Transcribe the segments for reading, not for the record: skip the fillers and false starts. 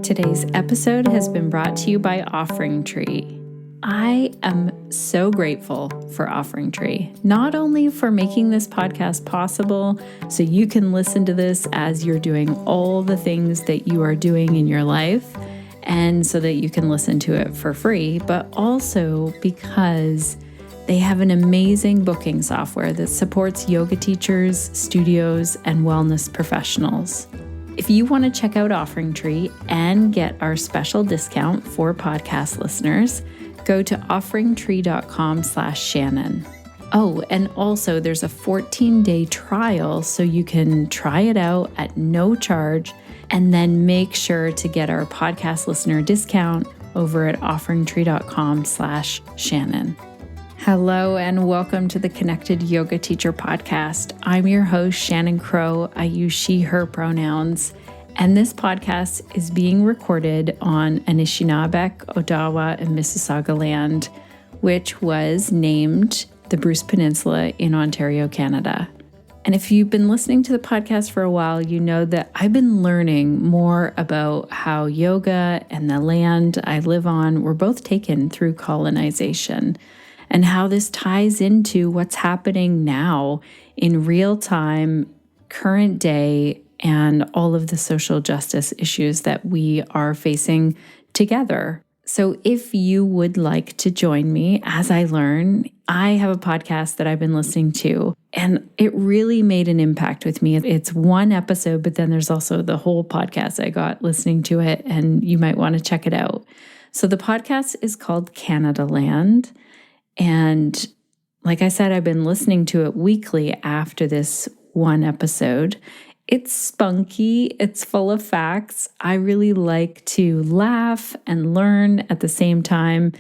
Today's episode has been brought to you by OfferingTree. I am so grateful for OfferingTree, not only for making this podcast possible so you can listen to this as you're doing all the things that you are doing in your life, and so that you can listen to it for free, but also because they have an amazing booking software that supports yoga teachers, studios, and wellness professionals. If you want to check out OfferingTree and get our special discount for podcast listeners, go to offeringtree.com/Shannon. Oh, and also there's a 14-day trial so you can try it out at no charge, and then make sure to get our podcast listener discount over at offeringtree.com/Shannon. Hello and welcome to the Connected Yoga Teacher Podcast. I'm your host, Shannon Crow. I use she, her pronouns. And this podcast is being recorded on Anishinaabeg, Odawa, and Mississauga land, which was named the Bruce Peninsula in Ontario, Canada. And if you've been listening to the podcast for a while, you know that I've been learning more about how yoga and the land I live on were both taken through colonization, and how this ties into what's happening now in real time, current day, and all of the social justice issues that we are facing together. So if you would like to join me as I learn, I have a podcast that I've been listening to, and it really made an impact with me. It's one episode, but then there's also the whole podcast I got listening to it, and you might want to check it out. So the podcast is called Canada Land. And like I said, I've been listening to it weekly after this one episode. It's spunky. It's full of facts. I really like to laugh and learn at the same time.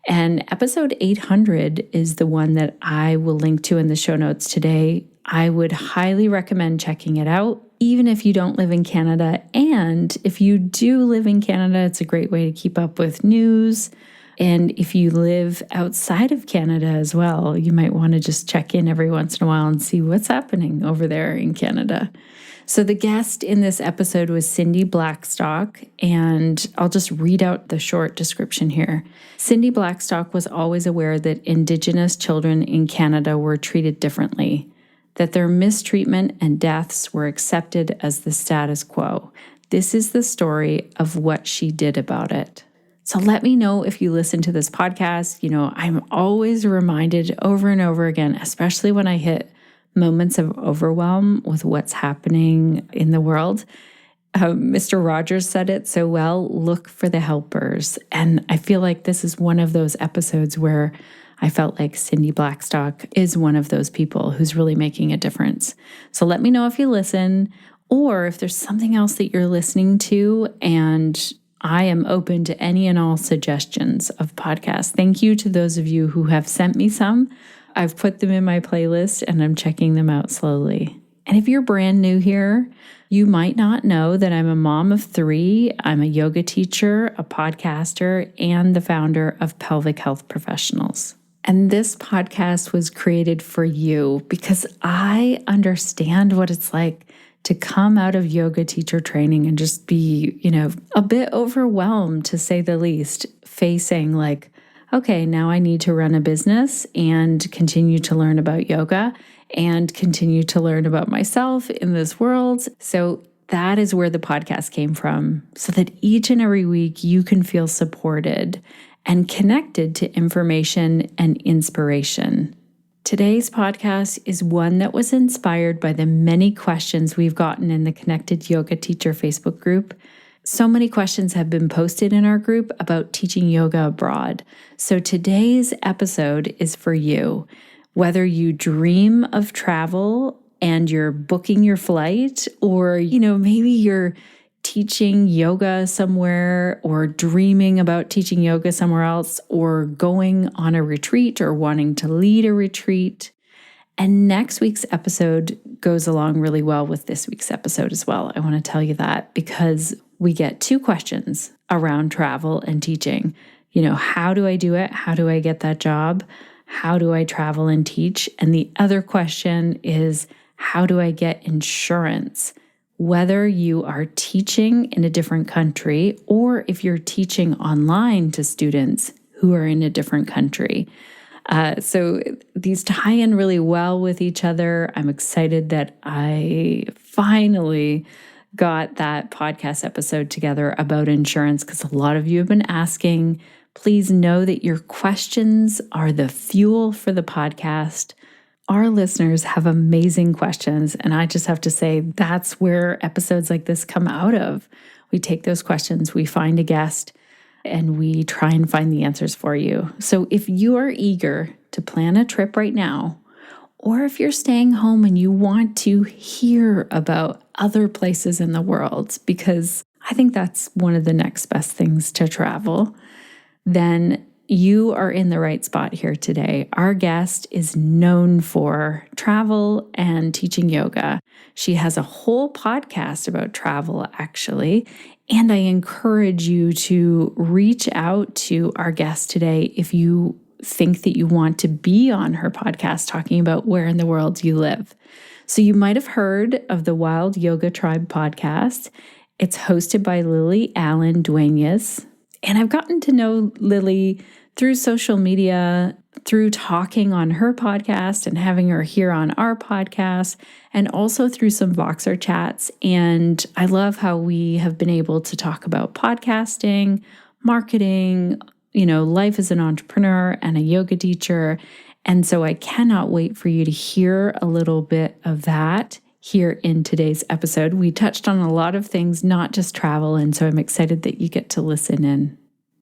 And episode 800 is the one that I will link to in the show notes today. I would highly recommend checking it out, even if you don't live in Canada. And if you do live in Canada, it's a great way to keep up with news. And if you live outside of Canada as well, you might want to just check in every once in a while and see what's happening over there in Canada. So the guest in this episode was Cindy Blackstock, and I'll just read out the short description here. Cindy Blackstock was always aware that Indigenous children in Canada were treated differently, that their mistreatment and deaths were accepted as the status quo. This is the story of what she did about it. So let me know if you listen to this podcast. You know, I'm always reminded over and over again, especially when I hit moments of overwhelm with what's happening in the world. Mr. Rogers said it so well, look for the helpers. And I feel like this is one of those episodes where I felt like Cindy Blackstock is one of those people who's really making a difference. So let me know if you listen, or if there's something else that you're listening to, and I am open to any and all suggestions of podcasts. Thank you to those of you who have sent me some. I've put them in my playlist and I'm checking them out slowly. And if you're brand new here, you might not know that I'm a mom of 3. I'm a yoga teacher, a podcaster, and the founder of Pelvic Health Professionals. And this podcast was created for you because I understand what it's like to come out of yoga teacher training and just be, a bit overwhelmed, to say the least, facing like, okay, now I need to run a business and continue to learn about yoga and continue to learn about myself in this world. So that is where the podcast came from, so that each and every week you can feel supported and connected to information and inspiration. Today's podcast is one that was inspired by the many questions we've gotten in the Connected Yoga Teacher Facebook group. So many questions have been posted in our group about teaching yoga abroad. So today's episode is for you. Whether you dream of travel and you're booking your flight, or, maybe you're teaching yoga somewhere, or dreaming about teaching yoga somewhere else, or going on a retreat, or wanting to lead a retreat. And next week's episode goes along really well with this week's episode as well. I want to tell you that because we get 2 questions around travel and teaching. How do I do it? How do I get that job? How do I travel and teach? And the other question is, how do I get insurance whether you are teaching in a different country or if you're teaching online to students who are in a different country. So these tie in really well with each other. I'm excited that I finally got that podcast episode together about insurance because a lot of you have been asking. Please know that your questions are the fuel for the podcast. Our listeners have amazing questions, and I just have to say that's where episodes like this come out of. We take those questions, we find a guest, and we try and find the answers for you. So if you are eager to plan a trip right now, or if you're staying home and you want to hear about other places in the world, because I think that's one of the next best things to travel, then you are in the right spot here today. Our guest is known for travel and teaching yoga. She has a whole podcast about travel, actually. And I encourage you to reach out to our guest today if you think that you want to be on her podcast talking about where in the world you live. So you might have heard of the Wild Yoga Tribe podcast. It's hosted by Lily Allen-Duenas. And I've gotten to know Lily through social media, through talking on her podcast and having her here on our podcast, and also through some Voxer chats. And I love how we have been able to talk about podcasting, marketing, life as an entrepreneur and a yoga teacher. And so I cannot wait for you to hear a little bit of that here in today's episode. We touched on a lot of things, not just travel, and so I'm excited that you get to listen in.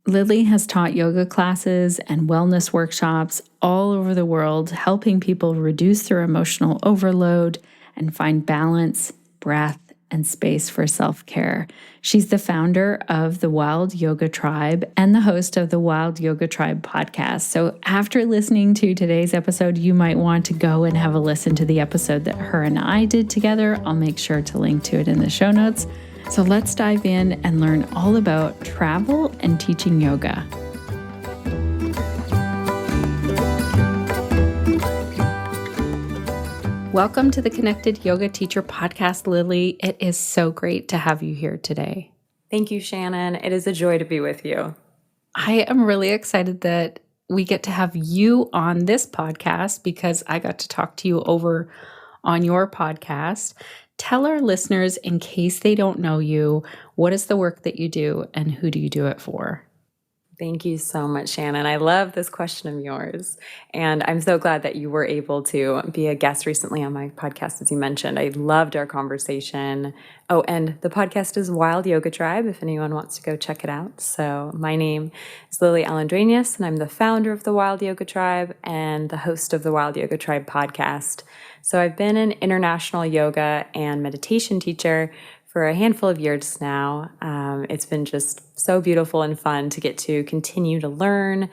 Lily has taught yoga classes and wellness workshops all over the world, helping people reduce their emotional overload and find balance, breath, and space for self-care. She's the founder of the Wild Yoga Tribe and the host of the Wild Yoga Tribe podcast. So after listening to today's episode, you might want to go and have a listen to the episode that her and I did together. I'll make sure to link to it in the show notes. So let's dive in and learn all about travel and teaching yoga. Welcome to the Connected Yoga Teacher Podcast, Lily. It is so great to have you here today. Thank you, Shannon. It is a joy to be with you. I am really excited that we get to have you on this podcast because I got to talk to you over on your podcast. Tell our listeners, in case they don't know you, what is the work that you do and who do you do it for? Thank you so much, Shannon. I love this question of yours. And I'm so glad that you were able to be a guest recently on my podcast, as you mentioned. I loved our conversation. Oh, and the podcast is Wild Yoga Tribe, if anyone wants to go check it out. So my name is Lily Allen-Duenas, and I'm the founder of the Wild Yoga Tribe and the host of the Wild Yoga Tribe podcast. So I've been an international yoga and meditation teacher for a handful of years now. It's been just so beautiful and fun to get to continue to learn,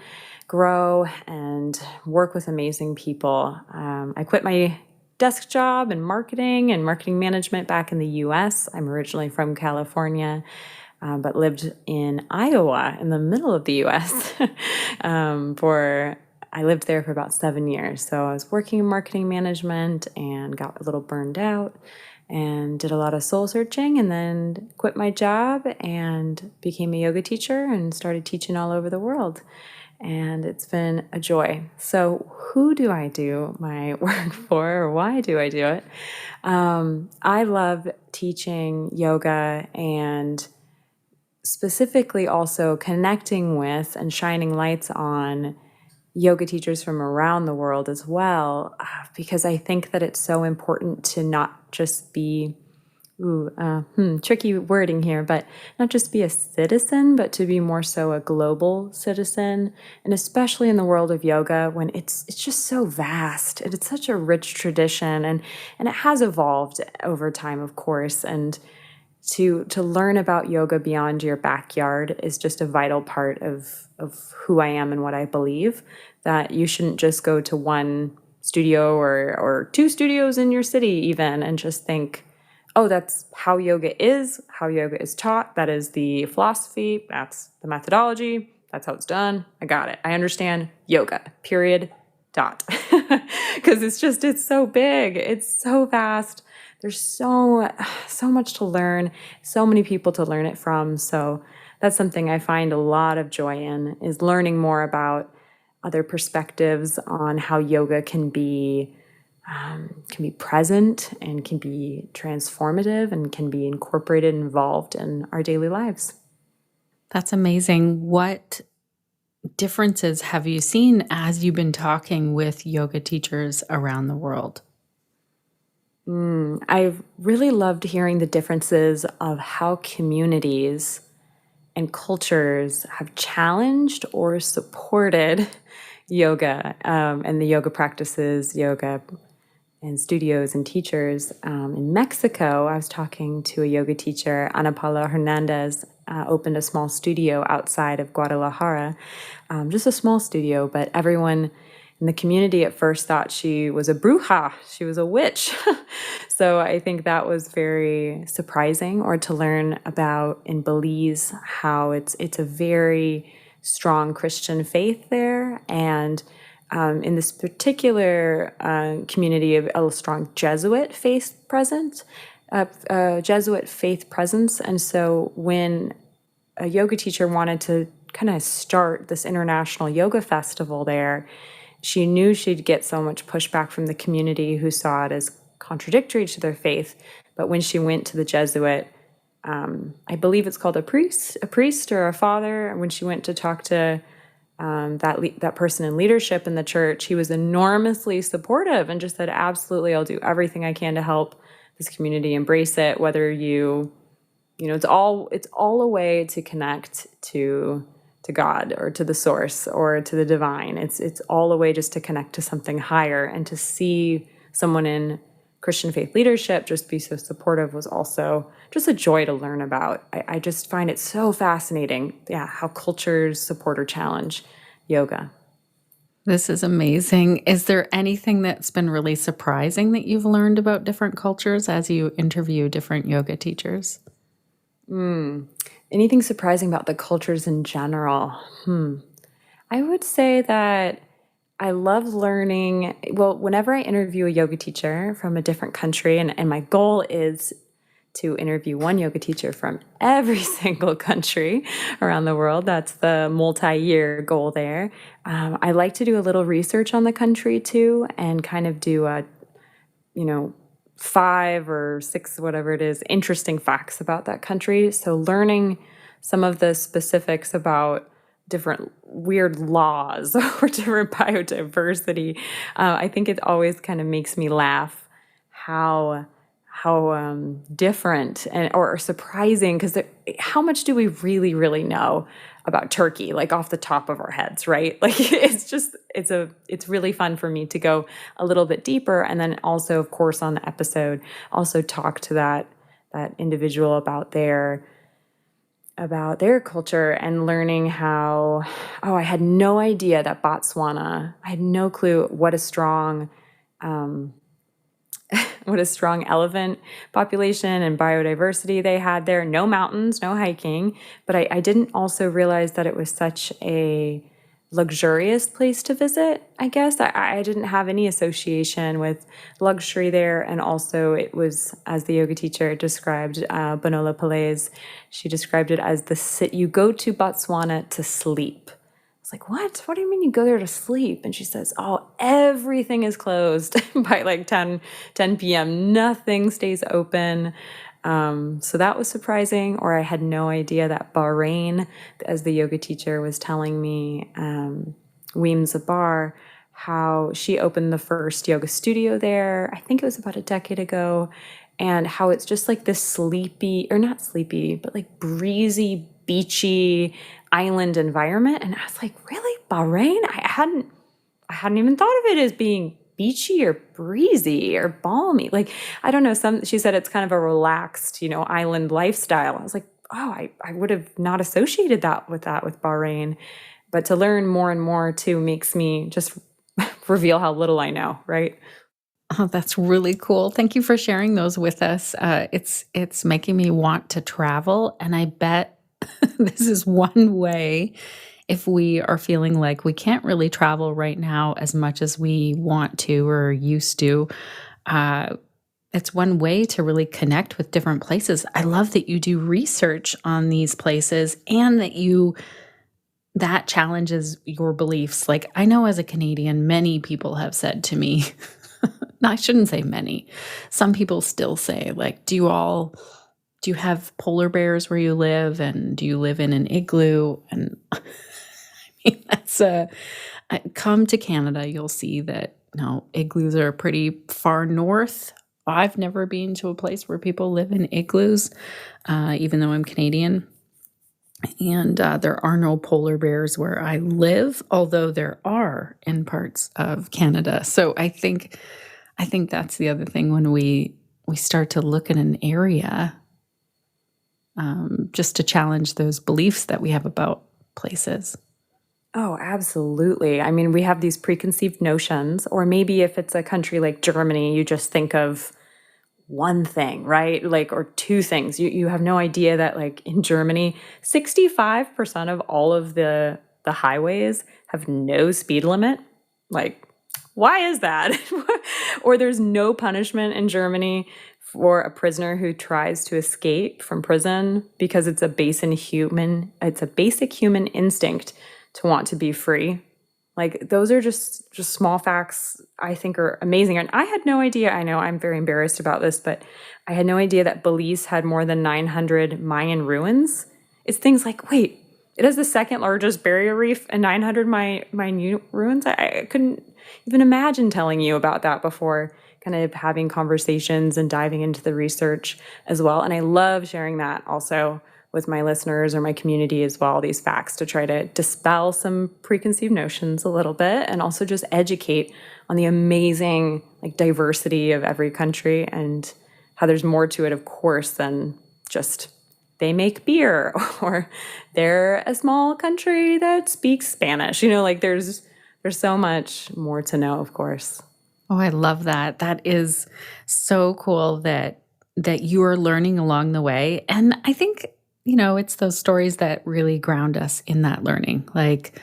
grow, and work with amazing people. I quit my desk job in marketing and marketing management back in the US. I'm originally from California, but lived in Iowa in the middle of the US I lived there for about 7 years. So I was working in marketing management and got a little burned out and did a lot of soul searching, and then quit my job and became a yoga teacher and started teaching all over the world. And it's been a joy. So who do I do my work for, or why do I do it? I love teaching yoga and specifically also connecting with and shining lights on yoga teachers from around the world as well, because I think that it's so important to not just be, tricky wording here, but not just be a citizen, but to be more so a global citizen, and especially in the world of yoga when it's just so vast and it's such a rich tradition, and it has evolved over time, of course, and to learn about yoga beyond your backyard is just a vital part of who I am and what I believe, that you shouldn't just go to one studio or two studios in your city even and just think, oh, that's how yoga is taught, that is the philosophy, that's the methodology, that's how it's done, I got it, I understand yoga, period, dot. Because it's so big, it's so vast. there's so much to learn, so many people to learn it from. So that's something I find a lot of joy in, is learning more about other perspectives on how yoga can be present and can be transformative and can be incorporated and involved in our daily lives. That's amazing. What differences have you seen as you've been talking with yoga teachers around the world? I've really loved hearing the differences of how communities and cultures have challenged or supported yoga and the yoga practices, yoga and studios and teachers. In Mexico, I was talking to a yoga teacher, Ana Paula Hernandez, opened a small studio outside of Guadalajara, just a small studio, but everyone in the community at first thought she was a bruja, she was a witch. So I think that was very surprising, or to learn about in Belize how it's a very strong Christian faith there, and in this particular community, a strong Jesuit faith presence. And so when a yoga teacher wanted to kind of start this international yoga festival there, she knew she'd get so much pushback from the community who saw it as contradictory to their faith. But when she went to the Jesuit, I believe it's called a priest or a father, and when she went to talk to that person in leadership in the church, he was enormously supportive and just said, absolutely, I'll do everything I can to help this community embrace it. Whether it's all a way to connect to God or to the source or to the divine. It's all a way just to connect to something higher, and to see someone in Christian faith leadership just be so supportive was also just a joy to learn about. I just find it so fascinating, how cultures support or challenge yoga. This is amazing. Is there anything that's been really surprising that you've learned about different cultures as you interview different yoga teachers? Anything surprising about the cultures in general? I would say that I love learning. Well, whenever I interview a yoga teacher from a different country, and my goal is to interview one yoga teacher from every single country around the world. That's the multi-year goal there. I like to do a little research on the country too, and kind of do a, 5 or 6, whatever it is, interesting facts about that country. So learning some of the specifics about different weird laws or different biodiversity, I think it always kind of makes me laugh how different or surprising, because how much do we really, really know about Turkey, like off the top of our heads, right? Like it's really fun for me to go a little bit deeper, and then also, of course, on the episode, also talk to that individual about their culture, and learning how, I had no idea that Botswana, I had no clue what a strong elephant population and biodiversity they had there. No mountains, no hiking. But I didn't also realize that it was such a luxurious place to visit, I guess. I didn't have any association with luxury there. And also it was, as the yoga teacher described, Bonola Pillais, she described it as you go to Botswana to sleep. I was like, what? What do you mean you go there to sleep? And she says, everything is closed by like 10 p.m. Nothing stays open. So that was surprising. Or I had no idea that Bahrain, as the yoga teacher was telling me, Weem Zabar, how she opened the first yoga studio there. I think it was about a decade ago. And how it's just like this sleepy, or not sleepy, but like breezy, beachy island environment. And I was like, really? Bahrain? I hadn't even thought of it as being beachy or breezy or balmy. Like, I don't know, she said it's kind of a relaxed, island lifestyle. I was like, I would have not associated that with Bahrain. But to learn more and more too makes me just reveal how little I know, right? Oh, that's really cool. Thank you for sharing those with us. It's making me want to travel, and I bet this is one way, if we are feeling like we can't really travel right now as much as we want to or used to. it's one way to really connect with different places. I love that you do research on these places and that challenges your beliefs. Like, I know as a Canadian, many people have said to me, no, I shouldn't say many. Some people still say, like, do you have polar bears where you live? And do you live in an igloo? And I mean, come to Canada, you'll see that, no, igloos are pretty far north. I've never been to a place where people live in igloos, even though I'm Canadian. And there are no polar bears where I live, although there are in parts of Canada. So I think that's the other thing when we start to look at an area, just to challenge those beliefs that we have about places. Oh, absolutely. I mean, we have these preconceived notions, or maybe if it's a country like Germany, you just think of one thing, right? Like, or two things. You have no idea that, like, in Germany, 65% of all of the highways have no speed limit. Like, why is that? Or there's no punishment in Germany for a prisoner who tries to escape from prison because it's a basic human instinct to want to be free. Like, those are just small facts I think are amazing. And I had no idea, I know I'm very embarrassed about this, but I had no idea that Belize had more than 900 Mayan ruins. It's things like, wait, it has the second largest barrier reef and 900 Mayan ruins? I couldn't even imagine telling you about that before kind of having conversations and diving into the research as well. And I love sharing that also with my listeners or my community as well, these facts, to try to dispel some preconceived notions a little bit, and also just educate on the amazing, like, diversity of every country and how there's more to it, of course, than just they make beer or they're a small country that speaks Spanish. Like, there's so much more to know, of course. Oh, I love that. That is so cool that you are learning along the way. And I think, it's those stories that really ground us in that learning. Like,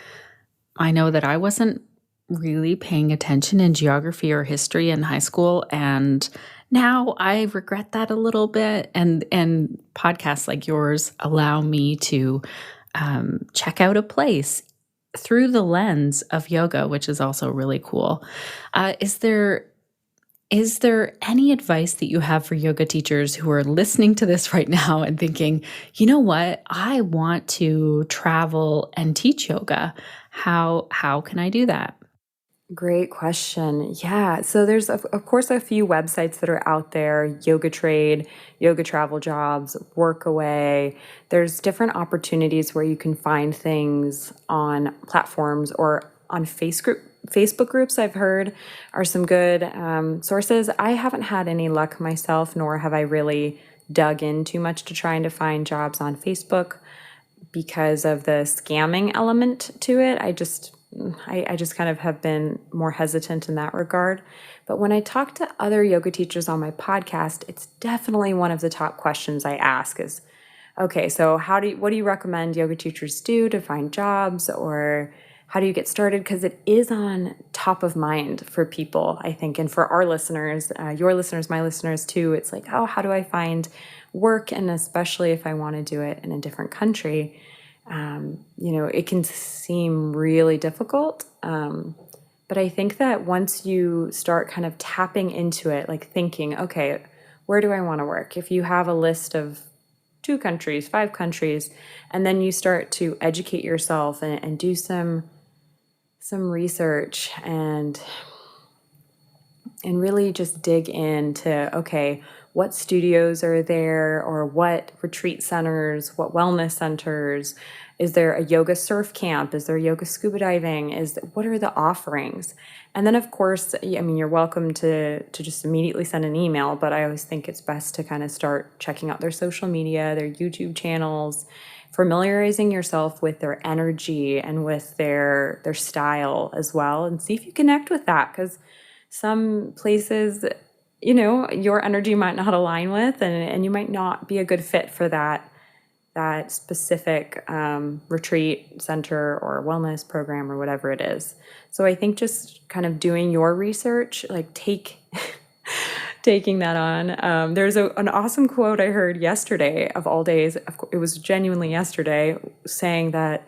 I know that I wasn't really paying attention in geography or history in high school, and now I regret that a little bit. And podcasts like yours allow me to check out a place through the lens of yoga, which is also really cool. Is there any advice that you have for yoga teachers who are listening to this right now and thinking, you know what, I want to travel and teach yoga? How can I do that? Great question. Yeah. So there's, of course, a few websites that are out there: Yoga Trade, Yoga Travel Jobs, Workaway. There's different opportunities where you can find things on platforms or on Facebook groups, I've heard, are some good sources. I haven't had any luck myself, nor have I really dug in too much to trying to find jobs on Facebook because of the scamming element to it. I just kind of have been more hesitant in that regard. But when I talk to other yoga teachers on my podcast, it's definitely one of the top questions I ask is, okay, so what do you recommend yoga teachers do to find jobs, or how do you get started? Because it is on top of mind for people, I think, and for our listeners, your listeners, my listeners too. It's like, oh, how do I find work? And especially if I want to do it in a different country, it can seem really difficult. But I think that once you start kind of tapping into it, like thinking, okay, where do I want to work? If you have a list of 2 countries, 5 countries, and then you start to educate yourself and do some research and really just dig into, okay, what studios are there, or what retreat centers, what wellness centers? Is there a yoga surf camp? Is there yoga scuba diving? What are the offerings? And then, of course, I mean, you're welcome to just immediately send an email, but I always think it's best to kind of start checking out their social media, their YouTube channels, familiarizing yourself with their energy and with their style as well, and see if you connect with that, because some places, your energy might not align with, and you might not be a good fit for that specific retreat center or wellness program or whatever it is. So I think just kind of doing your research, like take taking that on. There's an awesome quote I heard yesterday, of all days. It was genuinely yesterday, saying that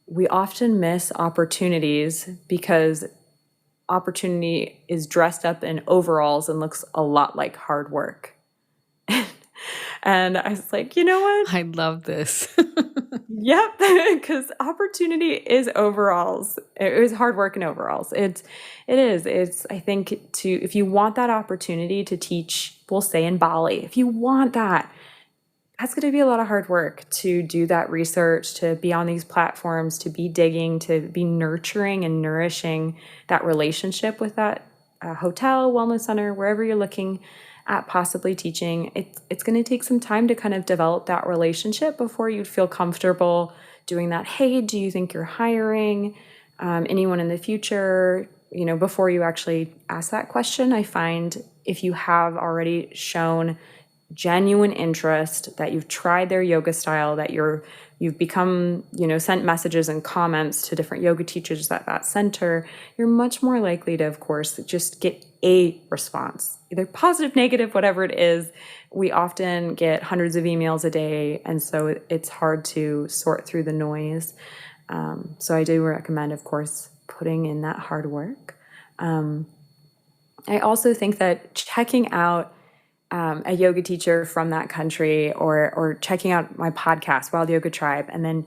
we often miss opportunities because opportunity is dressed up in overalls and looks a lot like hard work. And I was like, you know what? I love this. Yep, because opportunity is overalls. It is hard work in overalls. It is. It's, I think, if you want that opportunity to teach, we'll say in Bali, if you want that, that's going to be a lot of hard work to do that research, to be on these platforms, to be digging, to be nurturing and nourishing that relationship with that hotel, wellness center, wherever you're looking at possibly teaching. It's going to take some time to kind of develop that relationship before you'd feel comfortable doing that. Hey, do you think you're hiring anyone in the future? You know, before you actually ask that question, I find if you have already shown genuine interest, that you've tried their yoga style, that you've become, sent messages and comments to different yoga teachers at that center, you're much more likely to, of course, just get a response, either positive, negative, whatever it is. We often get hundreds of emails a day, and so it's hard to sort through the noise. So I do recommend, of course, putting in that hard work. I also think that checking out a yoga teacher from that country, or checking out my podcast, Wild Yoga Tribe, and then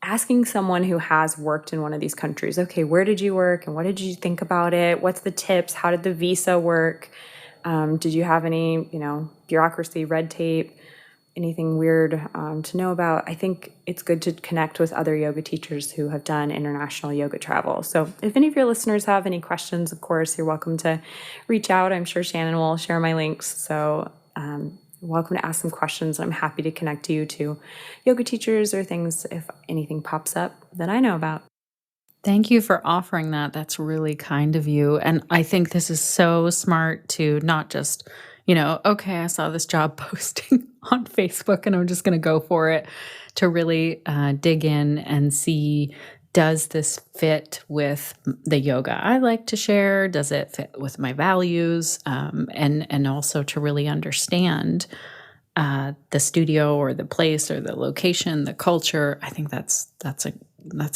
asking someone who has worked in one of these countries, okay, where did you work and what did you think about it? What's the tips? How did the visa work? Did you have any, bureaucracy, red tape, anything weird to know about? I think it's good to connect with other yoga teachers who have done international yoga travel. So if any of your listeners have any questions, of course, you're welcome to reach out. I'm sure Shannon will share my links. So welcome to ask some questions. I'm happy to connect you to yoga teachers or things if anything pops up that I know about. Thank you for offering that. That's really kind of you. And I think this is so smart to not just, okay, I saw this job posting on Facebook and I'm just going to go for it, to really dig in and see, does this fit with the yoga I like to share? Does it fit with my values? And also to really understand the studio or the place or the location, the culture. I think that's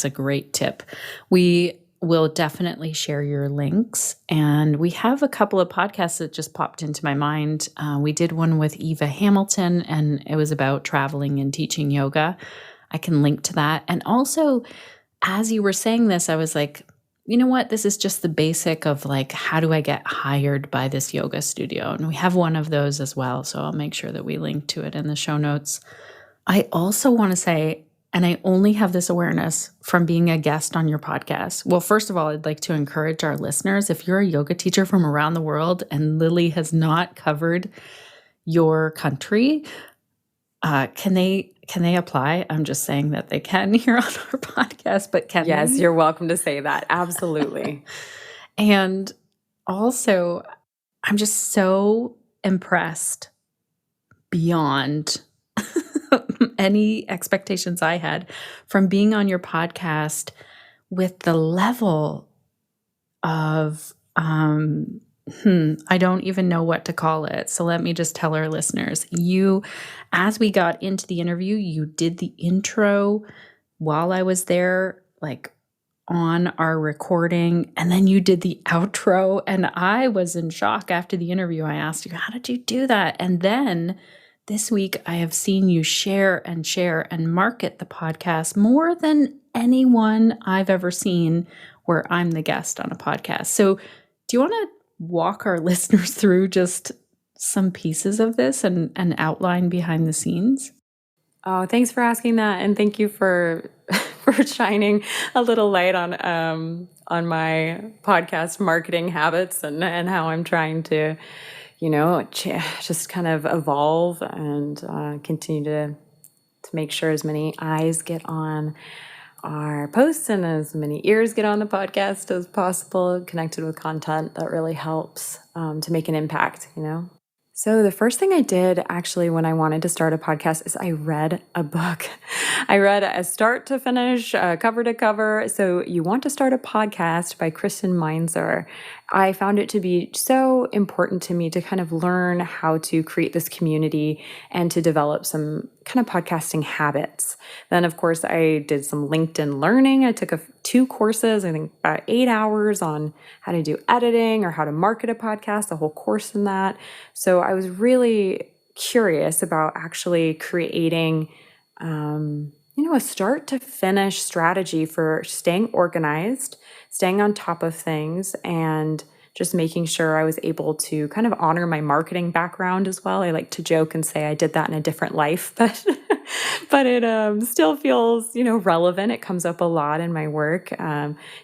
a great tip. We will definitely share your links. And we have a couple of podcasts that just popped into my mind. We did one with Eva Hamilton, and it was about traveling and teaching yoga. I can link to that. And also, as you were saying this, I was like, you know what? This is just the basic of like, how do I get hired by this yoga studio? And we have one of those as well. So I'll make sure that we link to it in the show notes. I also want to say, and I only have this awareness from being a guest on your podcast. Well, first of all, I'd like to encourage our listeners, if you're a yoga teacher from around the world and Lily has not covered your country, can they apply? I'm just saying that they can here on our podcast, but can Yes, they? you're welcome to say that. Absolutely. And also, I'm just so impressed beyond any expectations I had from being on your podcast with the level of, I don't even know what to call it. So let me just tell our listeners, as we got into the interview, you did the intro while I was there, like on our recording, and then you did the outro, and I was in shock after the interview. I asked you, how did you do that? And then this week, I have seen you share and market the podcast more than anyone I've ever seen where I'm the guest on a podcast. So do you want to walk our listeners through just some pieces of this and an outline behind the scenes? Oh, thanks for asking that. And thank you for for shining a little light on my podcast marketing habits and how I'm trying to just kind of evolve and continue to make sure as many eyes get on our posts and as many ears get on the podcast as possible, connected with content that really helps to make an impact, So the first thing I did actually when I wanted to start a podcast is I read a book. I read a start to finish, cover to cover. So You Want to Start a Podcast by Kristen Meinzer. I found it to be so important to me to kind of learn how to create this community and to develop some kind of podcasting habits. Then, of course, I did some LinkedIn learning. I took 2 courses, I think about 8 hours on how to do editing or how to market a podcast, a whole course in that. So I was really curious about actually creating a start to finish strategy for staying organized, staying on top of things, and just making sure I was able to kind of honor my marketing background as well. I like to joke and say I did that in a different life, but but it still feels, relevant. It comes up a lot in my work,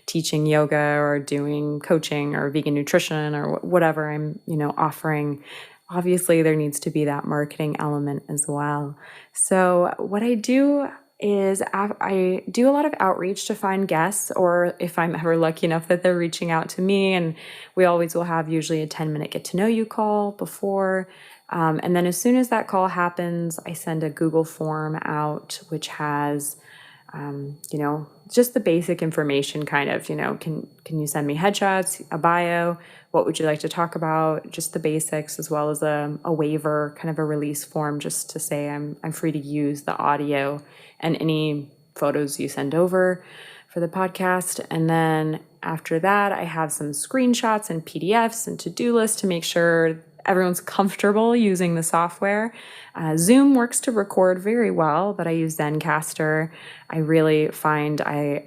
teaching yoga or doing coaching or vegan nutrition or whatever I'm, offering. Obviously, there needs to be that marketing element as well. So what I do is I do a lot of outreach to find guests, or if I'm ever lucky enough that they're reaching out to me, and we always will have usually a 10-minute get to know you call before. And then as soon as that call happens, I send a Google form out, which has just the basic information kind of, can you send me headshots, a bio, what would you like to talk about, just the basics, as well as a waiver, kind of a release form, just to say I'm free to use the audio and any photos you send over for the podcast. And then after that, I have some screenshots and PDFs and to-do lists to make sure everyone's comfortable using the software. Zoom works to record very well, but I use Zencaster. I really find I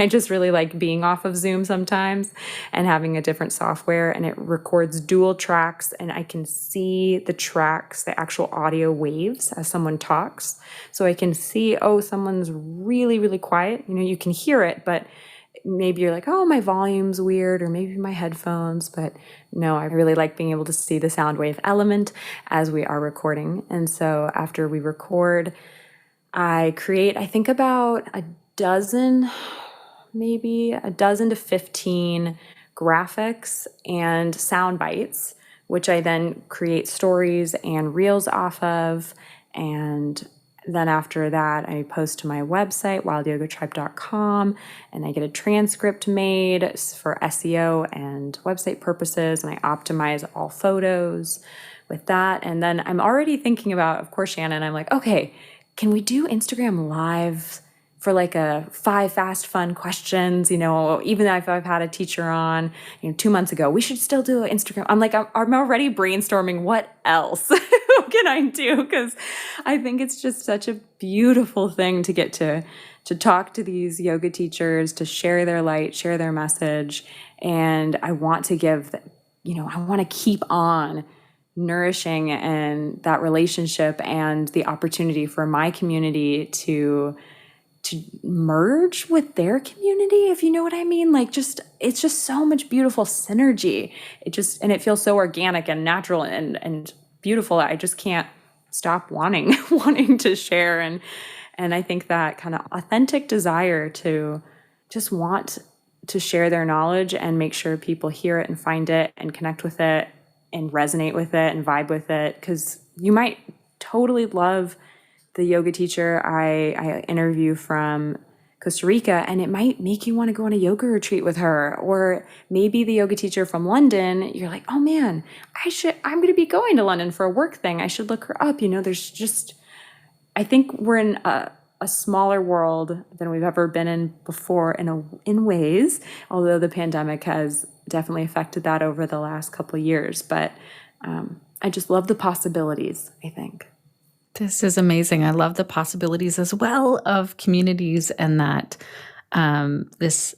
just really like being off of Zoom sometimes and having a different software, and it records dual tracks, and I can see the tracks, the actual audio waves as someone talks. So I can see, someone's really, really quiet. You can hear it, but maybe you're like, oh, my volume's weird, or maybe my headphones. But no, I really like being able to see the sound wave element as we are recording. And so after we record, I create, I think about a dozen to 15 graphics and sound bites, which I then create stories and reels off of. And then after that, I post to my website, wildyogatribe.com, and I get a transcript made for SEO and website purposes, and I optimize all photos with that. And then I'm already thinking about, of course, Shannon, I'm like, okay, can we do Instagram Live for like a 5 fast, fun questions? Even if I've had a teacher on, 2 months ago, we should still do Instagram. I'm already brainstorming what else can I do? Because I think it's just such a beautiful thing to get to talk to these yoga teachers, to share their light, share their message. And I want to give, I want to keep on nourishing and that relationship and the opportunity for my community to merge with their community, if you know what I mean. It's just so much beautiful synergy. And it feels so organic and natural and beautiful. I just can't stop wanting to share. And I think that kind of authentic desire to just want to share their knowledge and make sure people hear it and find it and connect with it and resonate with it and vibe with it. Because you might totally love the yoga teacher I interview from Costa Rica, and it might make you want to go on a yoga retreat with her. Or maybe the yoga teacher from London, you're like, oh man, I'm going to be going to London for a work thing. I should look her up. There's just, I think we're in a smaller world than we've ever been in before in ways, although the pandemic has definitely affected that over the last couple of years. But I just love the possibilities, I think. This is amazing. I love the possibilities as well of communities, and that this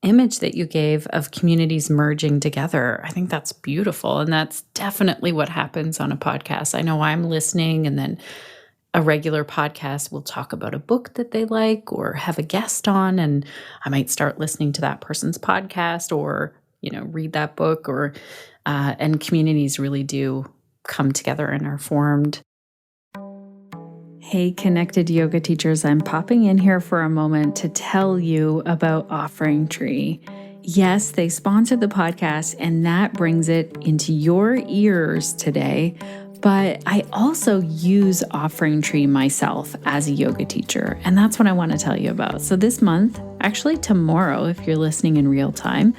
image that you gave of communities merging together. I think that's beautiful. And that's definitely what happens on a podcast. I know I'm listening, and then a regular podcast will talk about a book that they like or have a guest on, and I might start listening to that person's podcast or, read that book, or and communities really do come together and are formed. Hey, connected yoga teachers, I'm popping in here for a moment to tell you about OfferingTree. Yes, they sponsored the podcast, and that brings it into your ears today. But I also use OfferingTree myself as a yoga teacher, and that's what I want to tell you about. So this month, actually tomorrow, if you're listening in real time,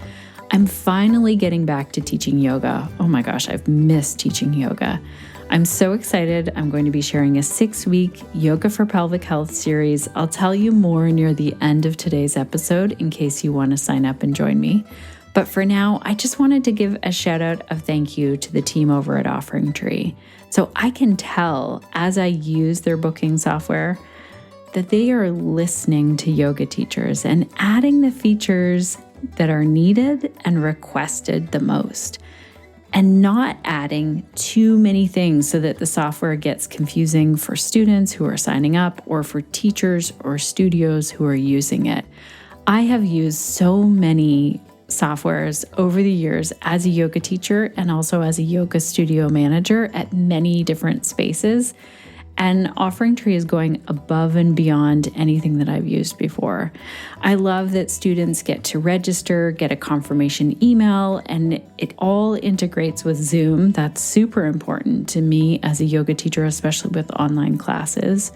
I'm finally getting back to teaching yoga. Oh my gosh, I've missed teaching yoga. I'm so excited. I'm going to be sharing a 6-week Yoga for Pelvic Health series. I'll tell you more near the end of today's episode in case you want to sign up and join me. But for now, I just wanted to give a shout out of thank you to the team over at OfferingTree. So I can tell as I use their booking software that they are listening to yoga teachers and adding the features that are needed and requested the most, and not adding too many things so that the software gets confusing for students who are signing up or for teachers or studios who are using it. I have used so many softwares over the years as a yoga teacher and also as a yoga studio manager at many different spaces. And OfferingTree is going above and beyond anything that I've used before. I love that students get to register, get a confirmation email, and it all integrates with Zoom. That's super important to me as a yoga teacher, especially with online classes.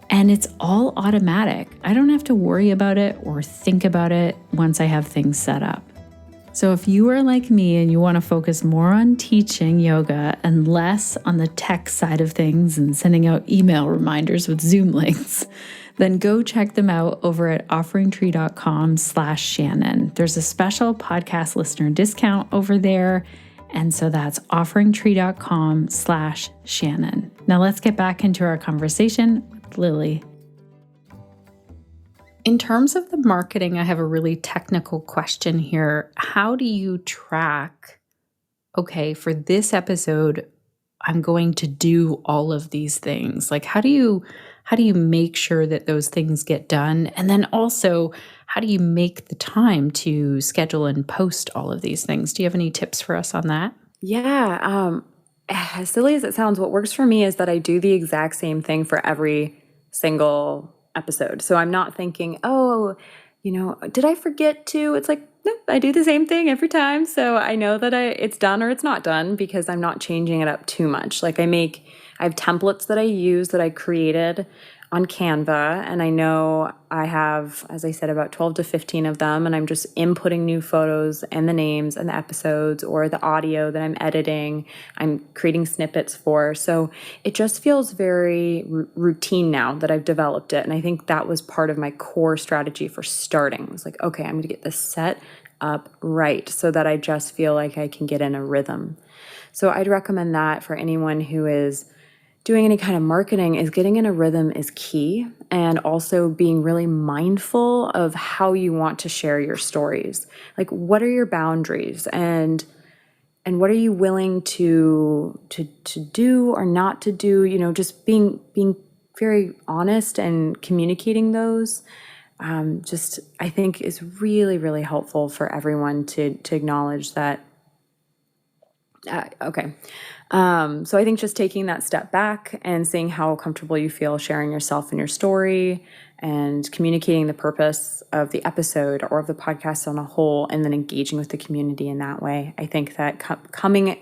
And it's all automatic. I don't have to worry about it or think about it once I have things set up. So if you are like me and you want to focus more on teaching yoga and less on the tech side of things and sending out email reminders with Zoom links, then go check them out over at offeringtree.com/Shannon. There's a special podcast listener discount over there. And so that's offeringtree.com/Shannon. Now let's get back into our conversation with Lily. In terms of the marketing, I have a really technical question here. How do you track, okay, for this episode, I'm going to do all of these things? Like, how do you make sure that those things get done? And then also, how do you make the time to schedule and post all of these things? Do you have any tips for us on that? Yeah. As silly as it sounds, what works for me is that I do the exact same thing for every single episode. So I'm not thinking, oh, did I forget to? It's like, nope, I do the same thing every time. So I know that it's done or it's not done because I'm not changing it up too much. Like I have templates that I use that I created on Canva, and I know I have, as I said, about 12 to 15 of them, and I'm just inputting new photos and the names and the episodes or the audio that I'm editing, I'm creating snippets for. So it just feels very routine now that I've developed it, and I think that was part of my core strategy for starting. It was like, okay, I'm going to get this set up right so that I just feel like I can get in a rhythm. So I'd recommend that for anyone who is doing any kind of marketing. Is getting in a rhythm is key, and also being really mindful of how you want to share your stories. Like, what are your boundaries, and what are you willing to do or not to do? Just being very honest and communicating those. I think is really, really helpful for everyone to acknowledge that. Okay. So I think just taking that step back and seeing how comfortable you feel sharing yourself and your story and communicating the purpose of the episode or of the podcast on a whole, and then engaging with the community in that way. I think that coming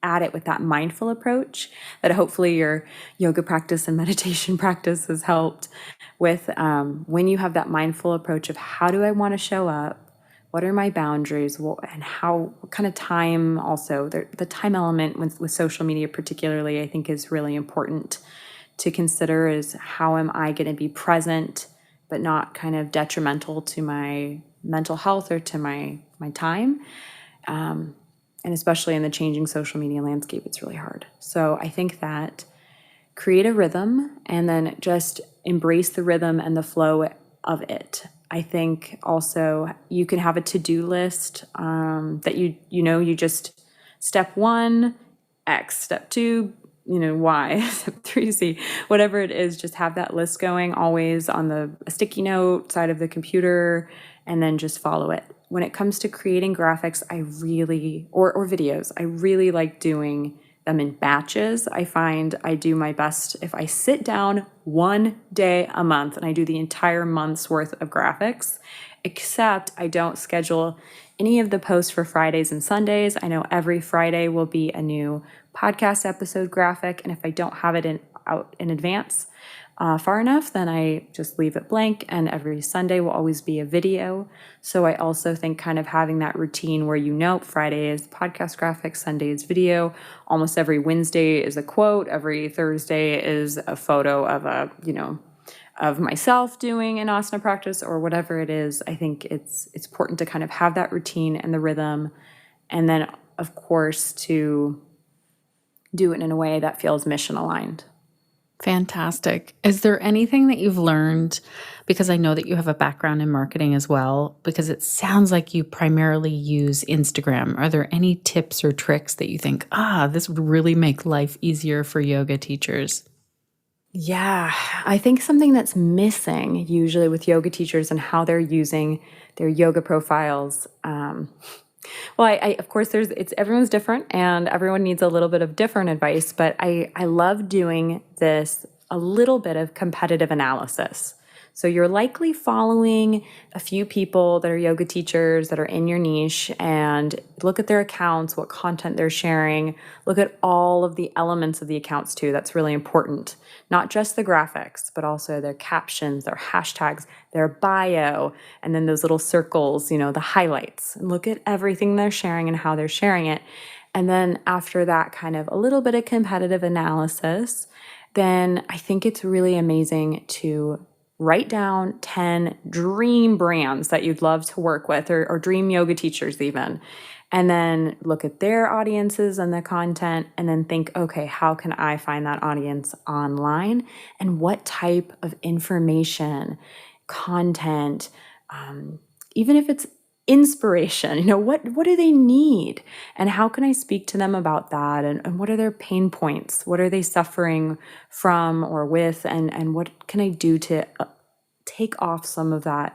at it with that mindful approach that hopefully your yoga practice and meditation practice has helped with, when you have that mindful approach of how do I want to show up? What are my boundaries, and what kind of time also, the time element with social media particularly, I think is really important to consider, is how am I going to be present but not kind of detrimental to my mental health or to my time. And especially in the changing social media landscape, it's really hard. So I think that create a rhythm and then just embrace the rhythm and the flow of it. I think also you can have a to-do list that you just step 1, X, step 2, Y, step 3, Z, whatever it is, just have that list going always on a sticky note side of the computer, and then just follow it. When it comes to creating graphics, or videos, I really like doing them in batches. I find I do my best if I sit down one day a month and I do the entire month's worth of graphics, except I don't schedule any of the posts for Fridays and Sundays. I know every Friday will be a new podcast episode graphic. And if I don't have it out in advance far enough, then I just leave it blank. And every Sunday will always be a video. So I also think kind of having that routine where Friday is podcast graphic, Sunday is video. Almost every Wednesday is a quote. Every Thursday is a photo of of myself doing an asana practice or whatever it is. I think it's important to kind of have that routine and the rhythm. And then, of course, to do it in a way that feels mission aligned. Fantastic. Is there anything that you've learned, because I know that you have a background in marketing as well, because it sounds like you primarily use Instagram. Are there any tips or tricks that you think, this would really make life easier for yoga teachers? Yeah, I think something that's missing usually with yoga teachers and how they're using their yoga profiles. I of course, everyone's different and everyone needs a little bit of different advice, but I love doing a little bit of competitive analysis. So you're likely following a few people that are yoga teachers that are in your niche, and look at their accounts, what content they're sharing. Look at all of the elements of the accounts too. That's really important. Not just the graphics, but also their captions, their hashtags, their bio, and then those little circles, the highlights. And look at everything they're sharing and how they're sharing it. And then after that, kind of a little bit of competitive analysis, then I think it's really amazing to write down 10 dream brands that you'd love to work with, or dream yoga teachers even. And then look at their audiences and the content, and then think, okay, how can I find that audience online? And what type of information, content, even if it's inspiration, what do they need? And how can I speak to them about that? And what are their pain points? What are they suffering from or with? And what can I do to take off some of that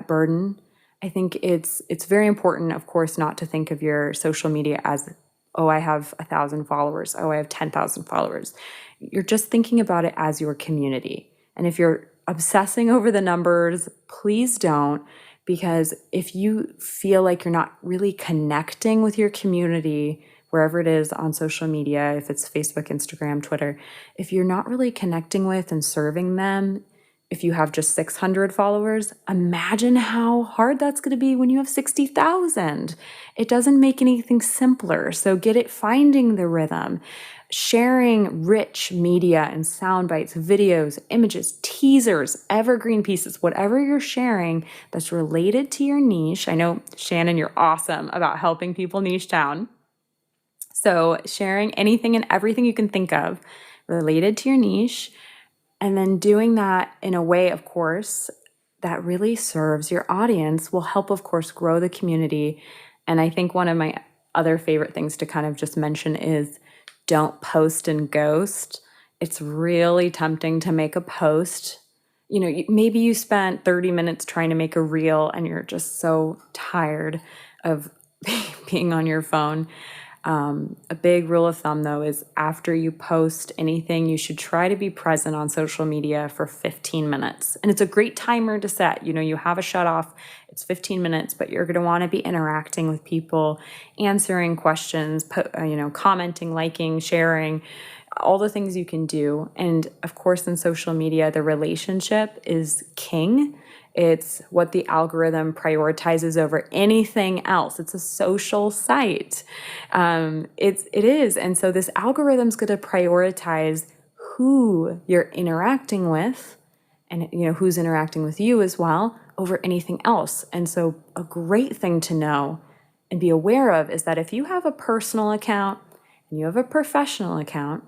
burden? I think it's very important, of course, not to think of your social media as, I have 1,000 followers. I have 10,000 followers. You're just thinking about it as your community. And if you're obsessing over the numbers, please don't. Because if you feel like you're not really connecting with your community, wherever it is on social media, if it's Facebook, Instagram, Twitter, if you're not really connecting with and serving them, if you have just 600 followers, imagine how hard that's going to be when you have 60,000. It doesn't make anything simpler. So finding the rhythm, sharing rich media and sound bites, videos, images, teasers, evergreen pieces, whatever you're sharing that's related to your niche. I know, Shannon, you're awesome about helping people niche down. So sharing anything and everything you can think of related to your niche, and then doing that in a way, of course, that really serves your audience, will help, of course, grow the community. And I think one of my other favorite things to kind of just mention is don't post and ghost. It's really tempting to make a post. Maybe you spent 30 minutes trying to make a reel and you're just so tired of being on your phone. A big rule of thumb, though, is after you post anything, you should try to be present on social media for 15 minutes. And it's a great timer to set. You have a shut off, it's 15 minutes, but you're going to want to be interacting with people, answering questions, commenting, liking, sharing, all the things you can do. And of course, in social media, the relationship is king. It's what the algorithm prioritizes over anything else. It's a social site. It is. And so this algorithm's going to prioritize who you're interacting with, and who's interacting with you as well, over anything else. And so a great thing to know and be aware of is that if you have a personal account and you have a professional account,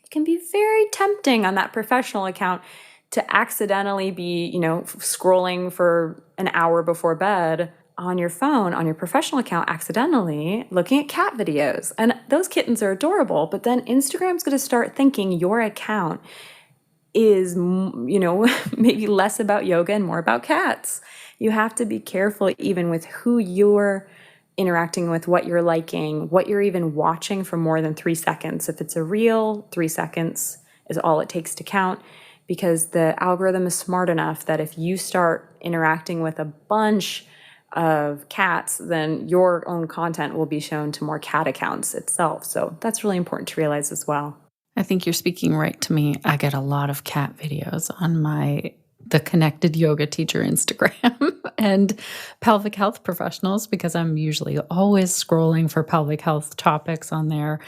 it can be very tempting on that professional account to accidentally be, scrolling for an hour before bed on your phone, on your professional account, accidentally looking at cat videos. And those kittens are adorable, but then Instagram's going to start thinking your account is, maybe less about yoga and more about cats. You have to be careful even with who you're interacting with, what you're liking, what you're even watching for more than 3 seconds. If it's a reel, 3 seconds is all it takes to count. Because the algorithm is smart enough that if you start interacting with a bunch of cats, then your own content will be shown to more cat accounts itself. So that's really important to realize as well. I think you're speaking right to me. I get a lot of cat videos on the Connected Yoga Teacher Instagram and pelvic health professionals, because I'm usually always scrolling for pelvic health topics on there.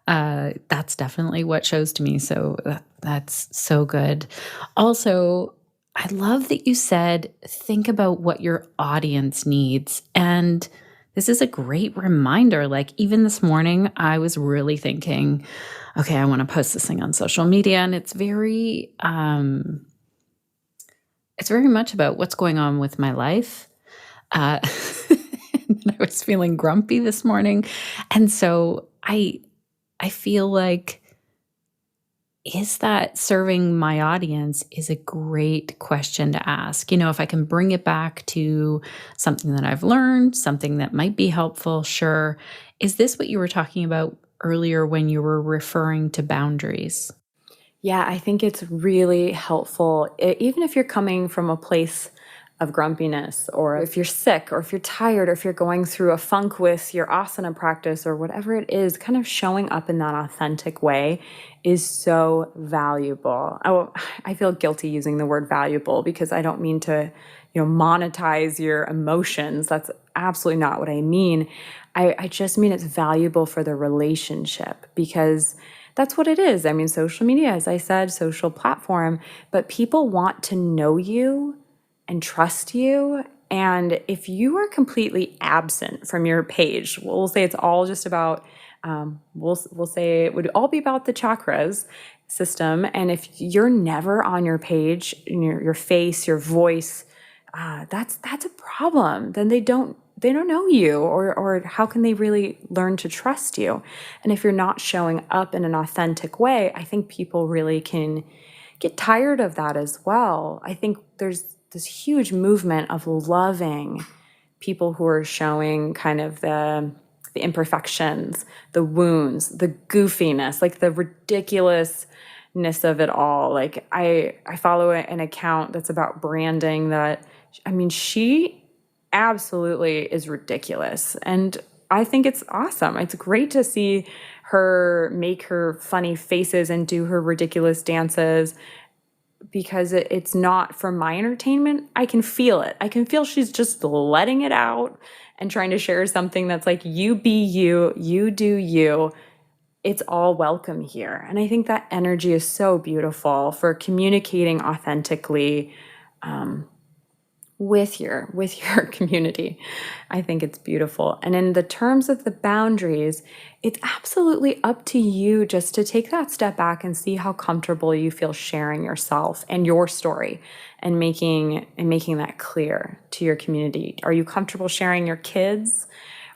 That's definitely what shows to me. So that's so good. Also, I love that you said, think about what your audience needs. And this is a great reminder. Like, even this morning, I was really thinking, okay, I want to post this thing on social media. And it's very much about what's going on with my life. I was feeling grumpy this morning. And so I feel like, is that serving my audience is a great question to ask. If I can bring it back to something that I've learned, something that might be helpful, sure. Is this what you were talking about earlier when you were referring to boundaries? Yeah, I think it's really helpful, even if you're coming from a place of grumpiness, or if you're sick, or if you're tired, or if you're going through a funk with your asana practice, or whatever it is, kind of showing up in that authentic way is so valuable. I feel guilty using the word valuable because I don't mean to, monetize your emotions. That's absolutely not what I mean. I just mean it's valuable for the relationship, because that's what it is. I mean, social media, as I said, social platform, but people want to know you and trust you. And if you are completely absent from your page, we'll say it's all just about, we'll say it would all be about the chakras system. And if you're never on your page, your face, your voice, that's a problem. Then they don't know you, or how can they really learn to trust you? And if you're not showing up in an authentic way, I think people really can get tired of that as well. I think there's this huge movement of loving people who are showing kind of the imperfections, the wounds, the goofiness, like the ridiculousness of it all. Like I follow an account that's about branding that, I mean, she absolutely is ridiculous. And I think it's awesome. It's great to see her make her funny faces and do her ridiculous dances, because it's not for my entertainment. I can feel it. I can feel she's just letting it out and trying to share something that's like, you be you, you do you. It's all welcome here. And I think that energy is so beautiful for communicating authentically with your community. I think it's beautiful. And in the terms of the boundaries, it's absolutely up to you just to take that step back and see how comfortable you feel sharing yourself and your story, and making that clear to your community. Are you comfortable sharing your kids?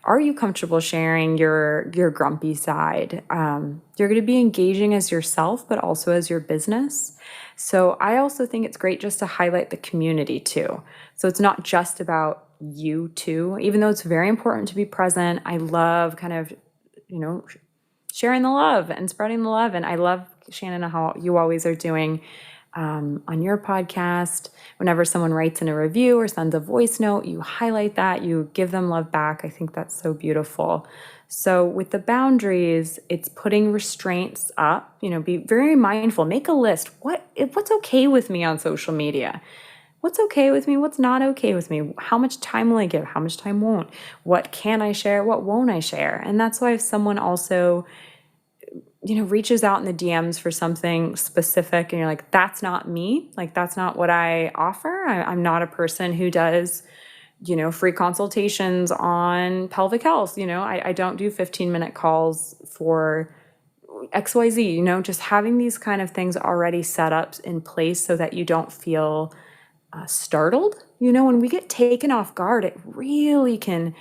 Are you comfortable sharing your grumpy side? You're going to be engaging as yourself, but also as your business. So I also think it's great just to highlight the community too. So it's not just about you too, even though it's very important to be present. I love kind of, sharing the love and spreading the love. And I love, Shannon, how you always are doing on your podcast. Whenever someone writes in a review or sends a voice note, you highlight that, you give them love back. I think that's so beautiful. So with the boundaries, it's putting restraints up, be very mindful, make a list. What's okay with me on social media? What's okay with me? What's not okay with me? How much time will I give? How much time won't? What can I share? What won't I share? And that's why if someone also reaches out in the DMs for something specific and you're like, that's not me, like that's not what I offer. I'm not a person who does, free consultations on pelvic health. I don't do 15-minute calls for XYZ, just having these kind of things already set up in place so that you don't feel startled. When we get taken off guard, it really can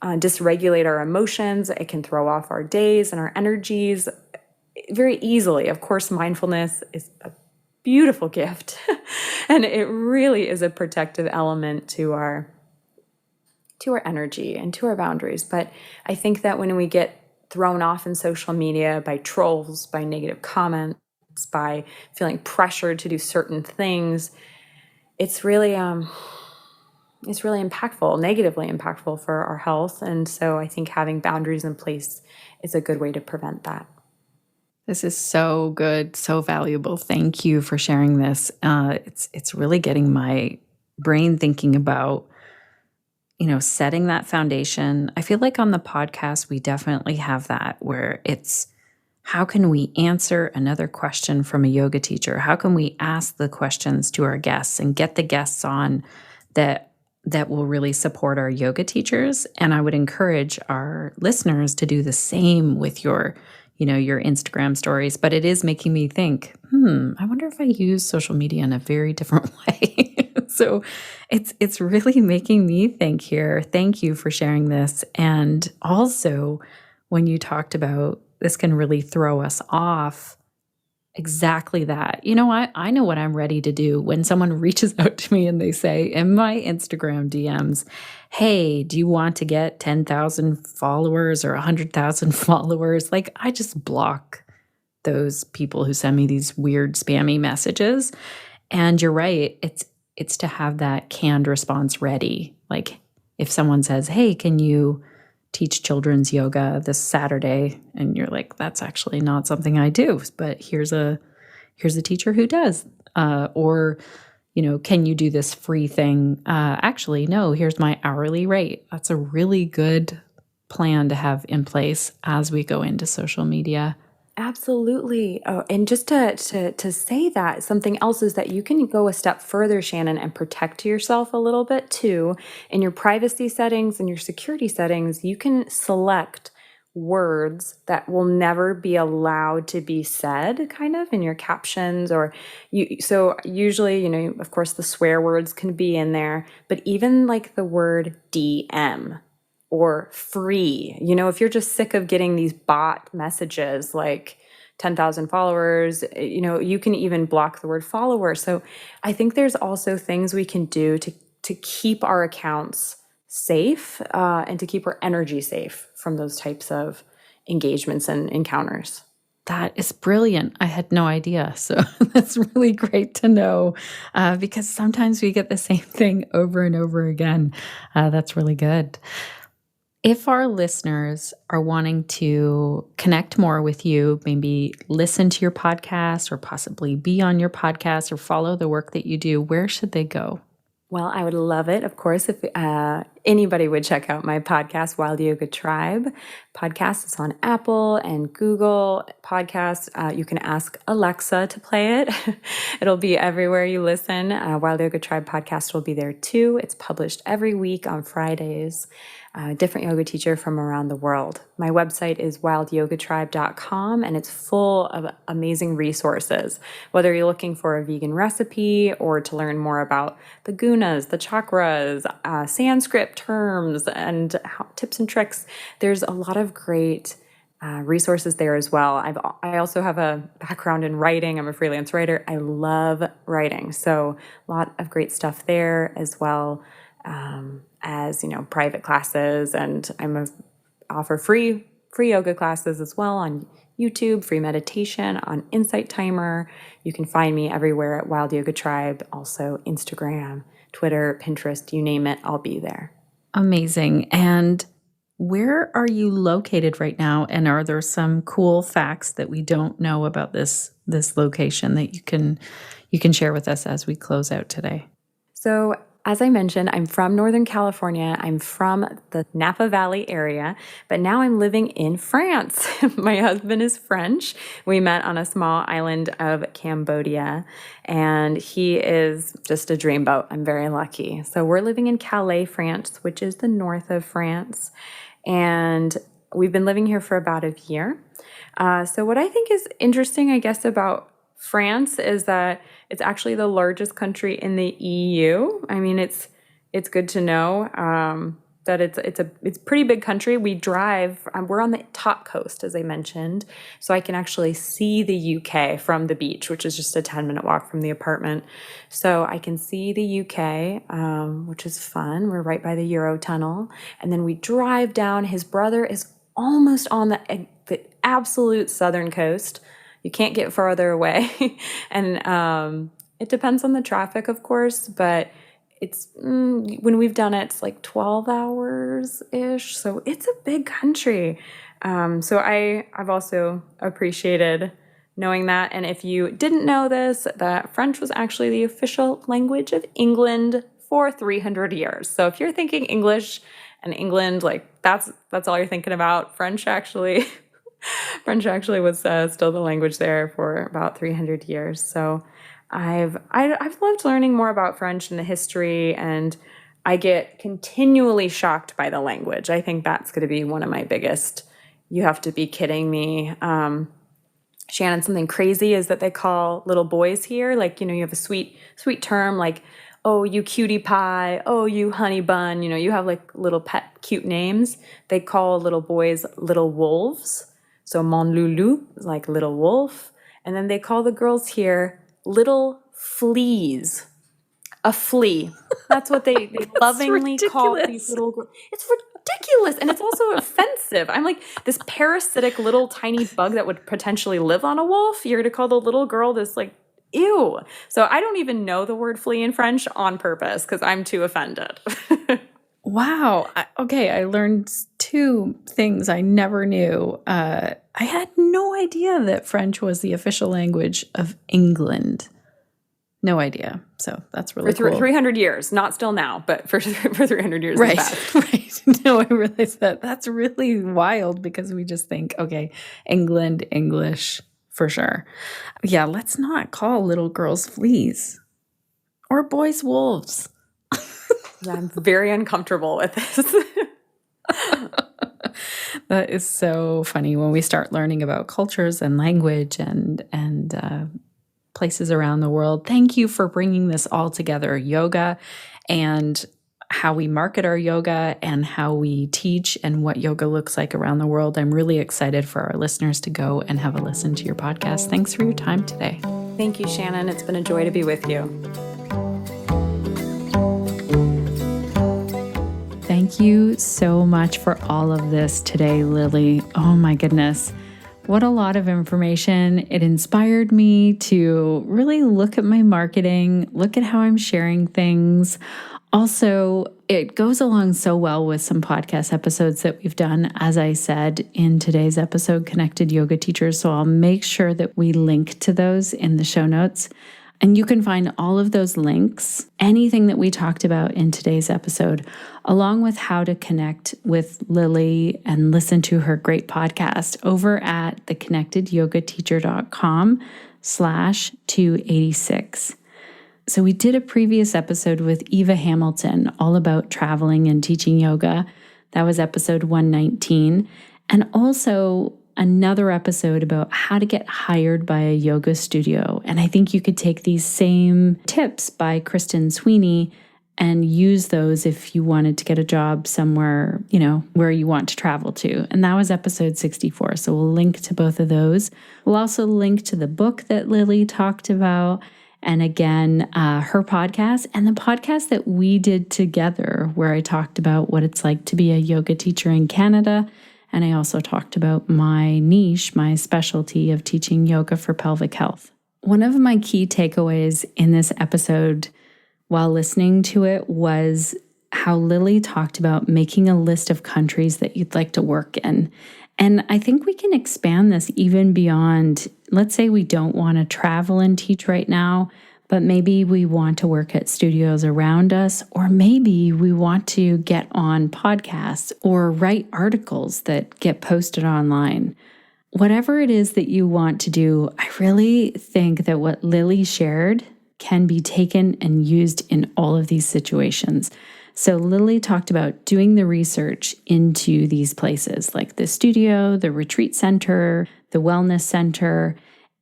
dysregulate our emotions. It can throw off our days and our energies very easily. Of course, mindfulness is a beautiful gift and it really is a protective element to our energy and to our boundaries. But I think that when we get thrown off in social media by trolls, by negative comments, by feeling pressured to do certain things, it's really is really impactful, negatively impactful for our health. And so I think having boundaries in place is a good way to prevent that. This is so good, so valuable. Thank you for sharing this. It's really getting my brain thinking about, setting that foundation. I feel like on the podcast, we definitely have that where it's how can we answer another question from a yoga teacher? How can we ask the questions to our guests and get the guests on that will really support our yoga teachers? And I would encourage our listeners to do the same with your Instagram stories. But it is making me think, I wonder if I use social media in a very different way. So it's really making me think here. Thank you for sharing this. And also, when you talked about this can really throw us off, exactly that. I know what I'm ready to do when someone reaches out to me and they say in my Instagram DMs, hey, do you want to get 10,000 followers or 100,000 followers? Like, I just block those people who send me these weird spammy messages. And you're right. It's to have that canned response ready. Like, if someone says, hey, can you teach children's yoga this Saturday? And you're like, that's actually not something I do, but here's a teacher who does. Or, can you do this free thing? Actually, no, here's my hourly rate. That's a really good plan to have in place as we go into social media. Absolutely. Oh, and just to say that, something else is that you can go a step further, Shannon, and protect yourself a little bit too. In your privacy settings and your security settings, you can select words that will never be allowed to be said kind of in your captions or so usually, of course the swear words can be in there, but even like the word DM or free. If you're just sick of getting these bot messages like 10,000 followers, you can even block the word follower. So I think there's also things we can do to keep our accounts safe and to keep our energy safe from those types of engagements and encounters. That is brilliant. I had no idea. So that's really great to know because sometimes we get the same thing over and over again. That's really good. If our listeners are wanting to connect more with you, maybe listen to your podcast or possibly be on your podcast or follow the work that you do, where should they go? Well, I would love it, of course, if anybody would check out my podcast, Wild Yoga Tribe. Podcast is on Apple and Google Podcasts. You can ask Alexa to play it. It'll be everywhere you listen. Wild Yoga Tribe podcast will be there too. It's published every week on Fridays. Different yoga teacher from around the world. My website is wildyogatribe.com, and it's full of amazing resources. Whether you're looking for a vegan recipe or to learn more about the gunas, the chakras, Sanskrit terms, and tips and tricks, there's a lot of great resources there as well. I also have a background in writing. I'm a freelance writer. I love writing, so a lot of great stuff there as well. As private classes, and offer free yoga classes as well on YouTube, free meditation on Insight Timer. You can find me everywhere at Wild Yoga Tribe, also Instagram, Twitter, Pinterest, you name it, I'll be there. Amazing. And where are you located right now? And are there some cool facts that we don't know about this location that you can share with us as we close out today? So as I mentioned, I'm from Northern California. I'm from the Napa Valley area, but now I'm living in France. My husband is French. We met on a small island of Cambodia, and he is just a dreamboat. I'm very lucky. So we're living in Calais, France, which is the north of France, and we've been living here for about a year. So what I think is interesting, I guess, about France is that it's actually the largest country in the EU. I mean, it's good to know that it's a pretty big country. We drive. We're on the top coast, as I mentioned, so I can actually see the UK from the beach, which is just a 10-minute walk from the apartment. So I can see the UK, which is fun. We're right by the Eurotunnel, and then we drive down. His brother is almost on the absolute southern coast. You can't get farther away. And it depends on the traffic, of course, but it's when we've done it, it's like 12 hours-ish. So it's a big country. So I've also appreciated knowing that. And if you didn't know this, that French was actually the official language of England for 300 years. So if you're thinking English and England, like that's all you're thinking about, French actually was still the language there for about 300 years. So I've loved learning more about French and the history, and I get continually shocked by the language. I think that's going to be one of my biggest, you have to be kidding me. Shannon, something crazy is that they call little boys here, like, you have a sweet term like, oh, you cutie pie, oh, you honey bun, you have like little pet cute names. They call little boys little wolves. So mon loulou is like little wolf. And then they call the girls here little fleas. A flea. That's what they lovingly call these little girls. It's ridiculous. And it's also offensive. I'm like, this parasitic little tiny bug that would potentially live on a wolf, you're going to call the little girl this, like, ew. So I don't even know the word flea in French on purpose because I'm too offended. Wow. Okay, I learned 2 things I never knew. I had no idea that French was the official language of England. No idea. So that's really cool. For 300 years, not still now, but for 300 years. Right, right. No, I realized that. That's really wild because we just think, okay, England, English, for sure. Yeah, let's not call little girls fleas or boys wolves. Yeah, I'm very uncomfortable with this. That is so funny when we start learning about cultures and language and places around the world. Thank you for bringing this all together, yoga and how we market our yoga and how we teach and what yoga looks like around the world. I'm really excited for our listeners to go and have a listen to your podcast. Thanks for your time today. Thank you, Shannon. It's been a joy to be with you. Thank you so much for all of this today, Lily. Oh my goodness. What a lot of information. It inspired me to really look at my marketing, look at how I'm sharing things. Also, it goes along so well with some podcast episodes that we've done, as I said in today's episode, Connected Yoga Teachers. So I'll make sure that we link to those in the show notes. And you can find all of those links, anything that we talked about in today's episode, along with how to connect with Lily and listen to her great podcast over at theconnectedyogateacher.com/286. So we did a previous episode with Eva Hamilton all about traveling and teaching yoga. That was episode 119. And also another episode about how to get hired by a yoga studio. And I think you could take these same tips by Kristen Sweeney and use those if you wanted to get a job somewhere, where you want to travel to. And that was episode 64. So we'll link to both of those. We'll also link to the book that Lily talked about. And again, her podcast and the podcast that we did together, where I talked about what it's like to be a yoga teacher in Canada. And I also talked about my niche, my specialty of teaching yoga for pelvic health. One of my key takeaways in this episode while listening to it was how Lily talked about making a list of countries that you'd like to work in. And I think we can expand this even beyond, let's say we don't want to travel and teach right now, but maybe we want to work at studios around us, or maybe we want to get on podcasts or write articles that get posted online. Whatever it is that you want to do, I really think that what Lily shared can be taken and used in all of these situations. So Lily talked about doing the research into these places like the studio, the retreat center, the wellness center,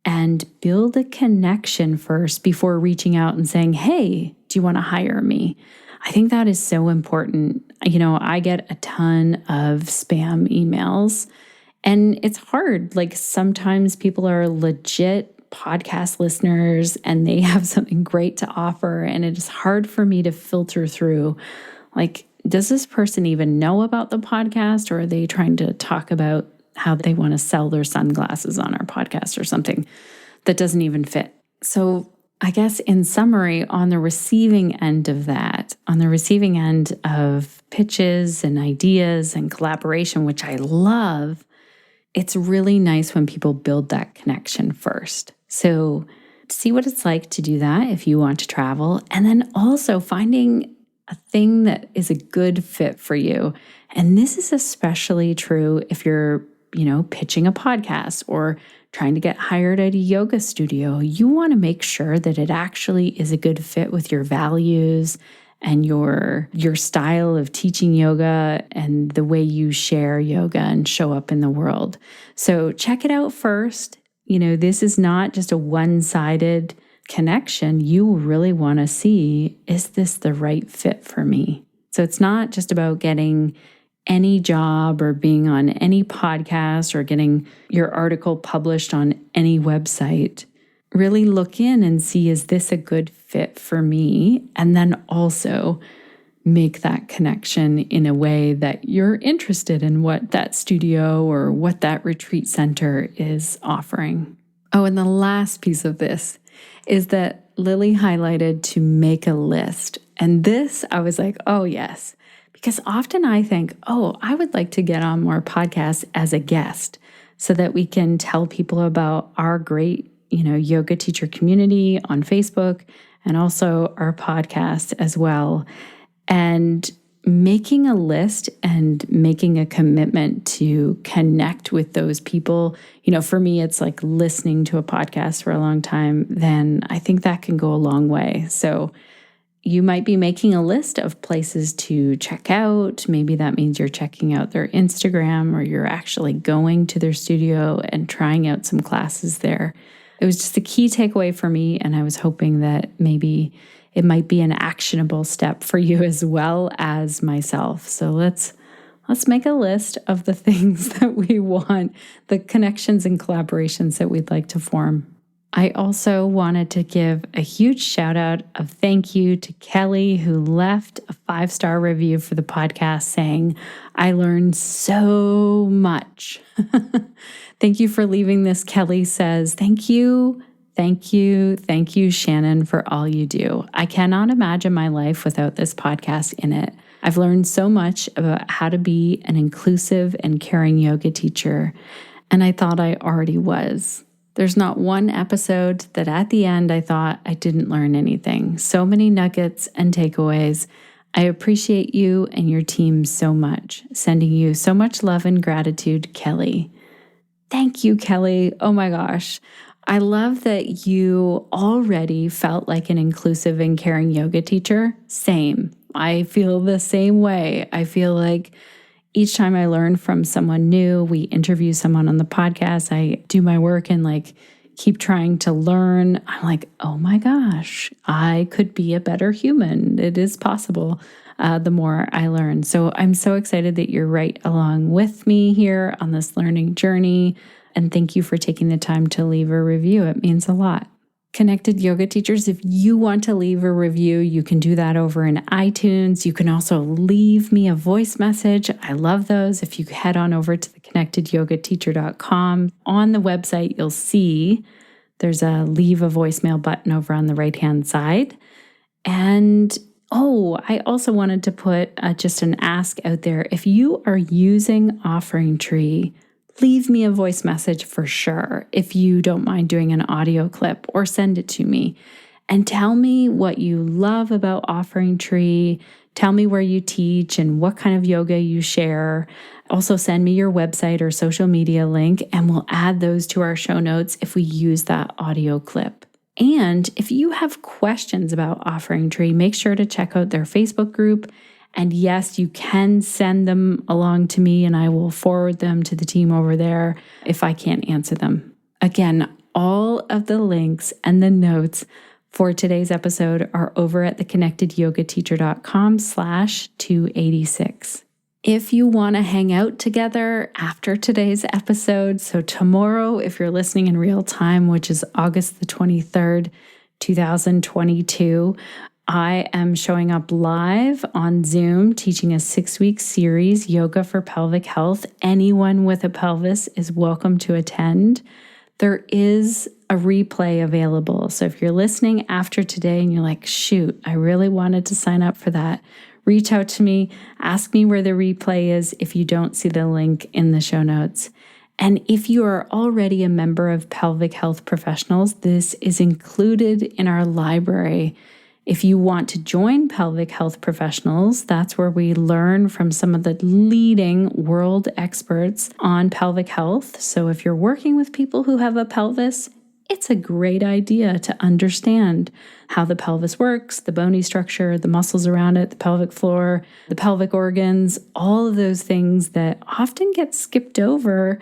and build a connection first before reaching out and saying, hey, do you want to hire me? I think that is so important. I get a ton of spam emails and it's hard. Like sometimes people are legit podcast listeners and they have something great to offer. And it is hard for me to filter through, like, does this person even know about the podcast, or are they trying to talk about how they want to sell their sunglasses on our podcast or something that doesn't even fit? So I guess in summary, on the receiving end of that, on the receiving end of pitches and ideas and collaboration, which I love, it's really nice when people build that connection first. So see what it's like to do that if you want to travel. And then also finding a thing that is a good fit for you. And this is especially true if you're, pitching a podcast or trying to get hired at a yoga studio. You want to make sure that it actually is a good fit with your values and your style of teaching yoga and the way you share yoga and show up in the world. So check it out first. This is not just a one-sided connection. You really want to see, is this the right fit for me? So it's not just about getting any job or being on any podcast or getting your article published on any website. Really look in and see, is this a good fit for me? And then also make that connection in a way that you're interested in what that studio or what that retreat center is offering. Oh, and the last piece of this is that Lily highlighted to make a list. And this, I was like, oh, yes. Because often I think, I would like to get on more podcasts as a guest so that we can tell people about our great, yoga teacher community on Facebook and also our podcast as well. And making a list and making a commitment to connect with those people, for me, it's like listening to a podcast for a long time, then I think that can go a long way. So you might be making a list of places to check out. Maybe that means you're checking out their Instagram or you're actually going to their studio and trying out some classes there. It was just a key takeaway for me, and I was hoping that maybe it might be an actionable step for you as well as myself. So let's make a list of the things that we want, the connections and collaborations that we'd like to form. I also wanted to give a huge shout out of thank you to Kelly, who left a 5-star review for the podcast saying, I learned so much. Thank you for leaving this. Kelly says, thank you, Shannon, for all you do. I cannot imagine my life without this podcast in it. I've learned so much about how to be an inclusive and caring yoga teacher, and I thought I already was. There's not one episode that at the end I thought I didn't learn anything. So many nuggets and takeaways. I appreciate you and your team so much. Sending you so much love and gratitude, Kelly. Thank you, Kelly. Oh my gosh. I love that you already felt like an inclusive and caring yoga teacher. Same. I feel the same way. I feel like each time I learn from someone new, we interview someone on the podcast, I do my work and keep trying to learn. I'm like, oh my gosh, I could be a better human. It is possible the more I learn. So I'm so excited that you're right along with me here on this learning journey. And thank you for taking the time to leave a review. It means a lot. Connected Yoga Teachers, if you want to leave a review, you can do that over in iTunes. You can also leave me a voice message. I love those. If you head on over to the connectedyogateacher.com, on the website, you'll see there's a leave a voicemail button over on the right-hand side. And I also wanted to put just an ask out there. If you are using OfferingTree, leave me a voice message for sure if you don't mind doing an audio clip, or send it to me and tell me what you love about OfferingTree. Tell me where you teach and what kind of yoga you share. Also send me your website or social media link, and we'll add those to our show notes if we use that audio clip. And if you have questions about OfferingTree, make sure to check out their Facebook group. And yes, you can send them along to me and I will forward them to the team over there if I can't answer them. Again, all of the links and the notes for today's episode are over at theconnectedyogateacher.com/286. If you want to hang out together after today's episode, so tomorrow, if you're listening in real time, which is August the 23rd, 2022, I am showing up live on Zoom, teaching a 6-week series, Yoga for Pelvic Health. Anyone with a pelvis is welcome to attend. There is a replay available. So if you're listening after today and you're like, shoot, I really wanted to sign up for that, reach out to me, ask me where the replay is if you don't see the link in the show notes. And if you are already a member of Pelvic Health Professionals, this is included in our library. If you want to join Pelvic Health Professionals, that's where we learn from some of the leading world experts on pelvic health. So if you're working with people who have a pelvis, it's a great idea to understand how the pelvis works, the bony structure, the muscles around it, the pelvic floor, the pelvic organs, all of those things that often get skipped over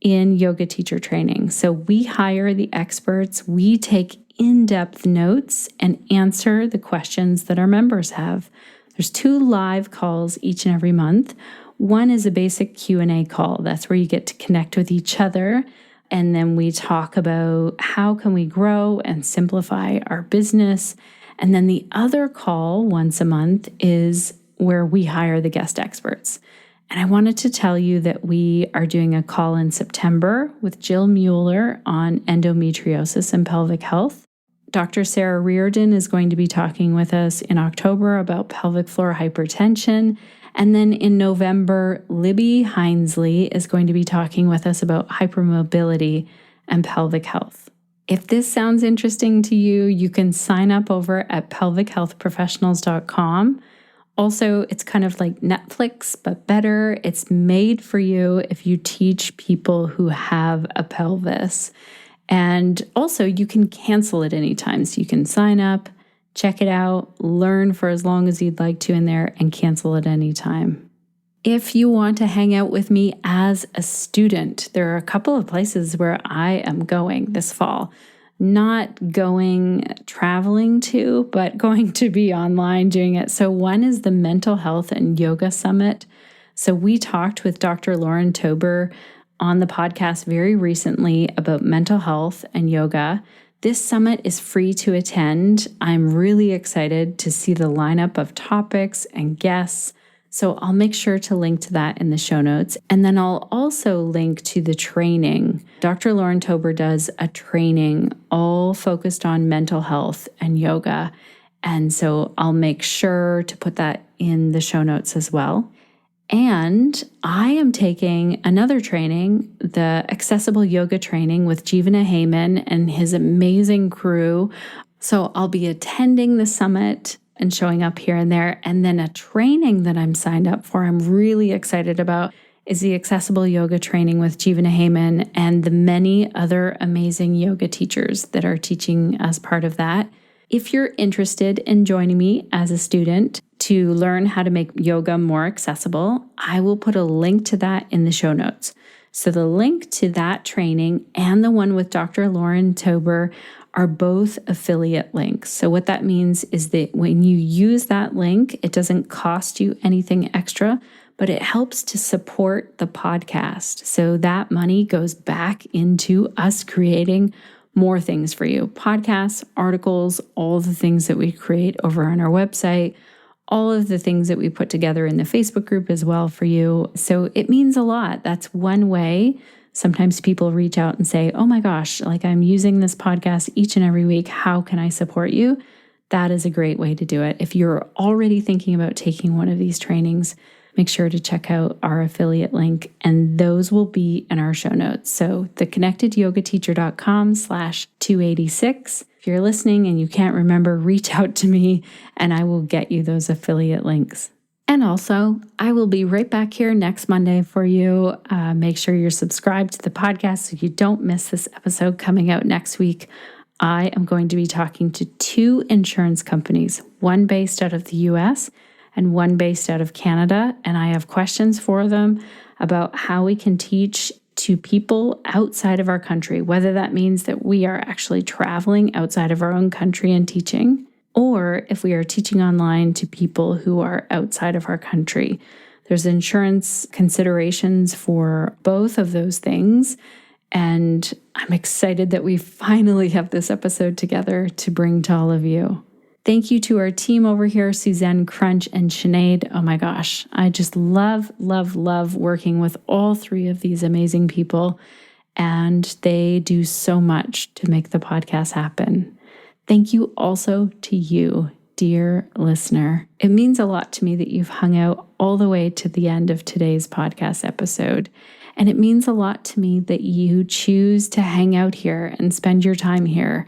in yoga teacher training. So we hire the experts, we take in-depth notes and answer the questions that our members have. There's 2 live calls each and every month. One is a basic Q&A call. That's where you get to connect with each other. And then we talk about how can we grow and simplify our business. And then the other call once a month is where we hire the guest experts. And I wanted to tell you that we are doing a call in September with Jill Mueller on endometriosis and pelvic health. Dr. Sarah Reardon is going to be talking with us in October about pelvic floor hypertension. And then in November, Libby Hinesley is going to be talking with us about hypermobility and pelvic health. If this sounds interesting to you, you can sign up over at pelvichealthprofessionals.com. Also, it's kind of like Netflix, but better. It's made for you if you teach people who have a pelvis. And also, you can cancel it anytime. So you can sign up, check it out, learn for as long as you'd like to in there, and cancel at any time. If you want to hang out with me as a student, there are a couple of places where I am going this fall. Not going traveling to, but going to be online doing it. So one is the Mental Health and Yoga Summit. So we talked with Dr. Lauren Tober on the podcast very recently about mental health and yoga. This summit is free to attend. I'm really excited to see the lineup of topics and guests. So I'll make sure to link to that in the show notes. And then I'll also link to the training. Dr. Lauren Tober does a training all focused on mental health and yoga. And so I'll make sure to put that in the show notes as well. And I am taking another training, the accessible yoga training with Jivana Heyman and his amazing crew. So I'll be attending the summit and showing up here and there. And then a training that I'm signed up for, I'm really excited about, is the accessible yoga training with Jivana Heyman and the many other amazing yoga teachers that are teaching as part of that. If you're interested in joining me as a student to learn how to make yoga more accessible, I will put a link to that in the show notes. So the link to that training and the one with Dr. Lauren Tober are both affiliate links. So what that means is that when you use that link, it doesn't cost you anything extra, but it helps to support the podcast. So that money goes back into us creating more things for you. Podcasts, articles, all the things that we create over on our website, all of the things that we put together in the Facebook group as well for you. So it means a lot. That's one way. Sometimes people reach out and say, oh my gosh, like I'm using this podcast each and every week. How can I support you? That is a great way to do it. If you're already thinking about taking one of these trainings, make sure to check out our affiliate link, and those will be in our show notes. So theconnectedyogateacher.com/286. If you're listening and you can't remember, reach out to me and I will get you those affiliate links. And also, I will be right back here next Monday for you. Make sure you're subscribed to the podcast so you don't miss this episode coming out next week. I am going to be talking to 2 insurance companies, one based out of the US and one based out of Canada. And I have questions for them about how we can teach to people outside of our country, whether that means that we are actually traveling outside of our own country and teaching, or if we are teaching online to people who are outside of our country. There's insurance considerations for both of those things. And I'm excited that we finally have this episode together to bring to all of you. Thank you to our team over here, Suzanne Crunch and Sinead. Oh my gosh, I just love working with all 3 of these amazing people. and they do so much to make the podcast happen. Thank you also to you, dear listener. It means a lot to me that you've hung out all the way to the end of today's podcast episode. And it means a lot to me that you choose to hang out here and spend your time here.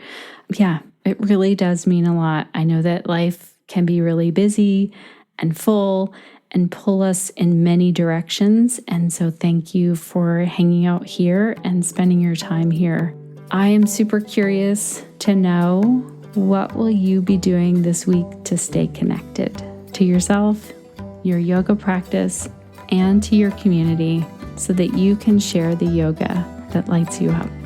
Yeah, it really does mean a lot. I know that life can be really busy and full and pull us in many directions. And so thank you for hanging out here and spending your time here. I am super curious to know, what will you be doing this week to stay connected to yourself, your yoga practice, and to your community so that you can share the yoga that lights you up?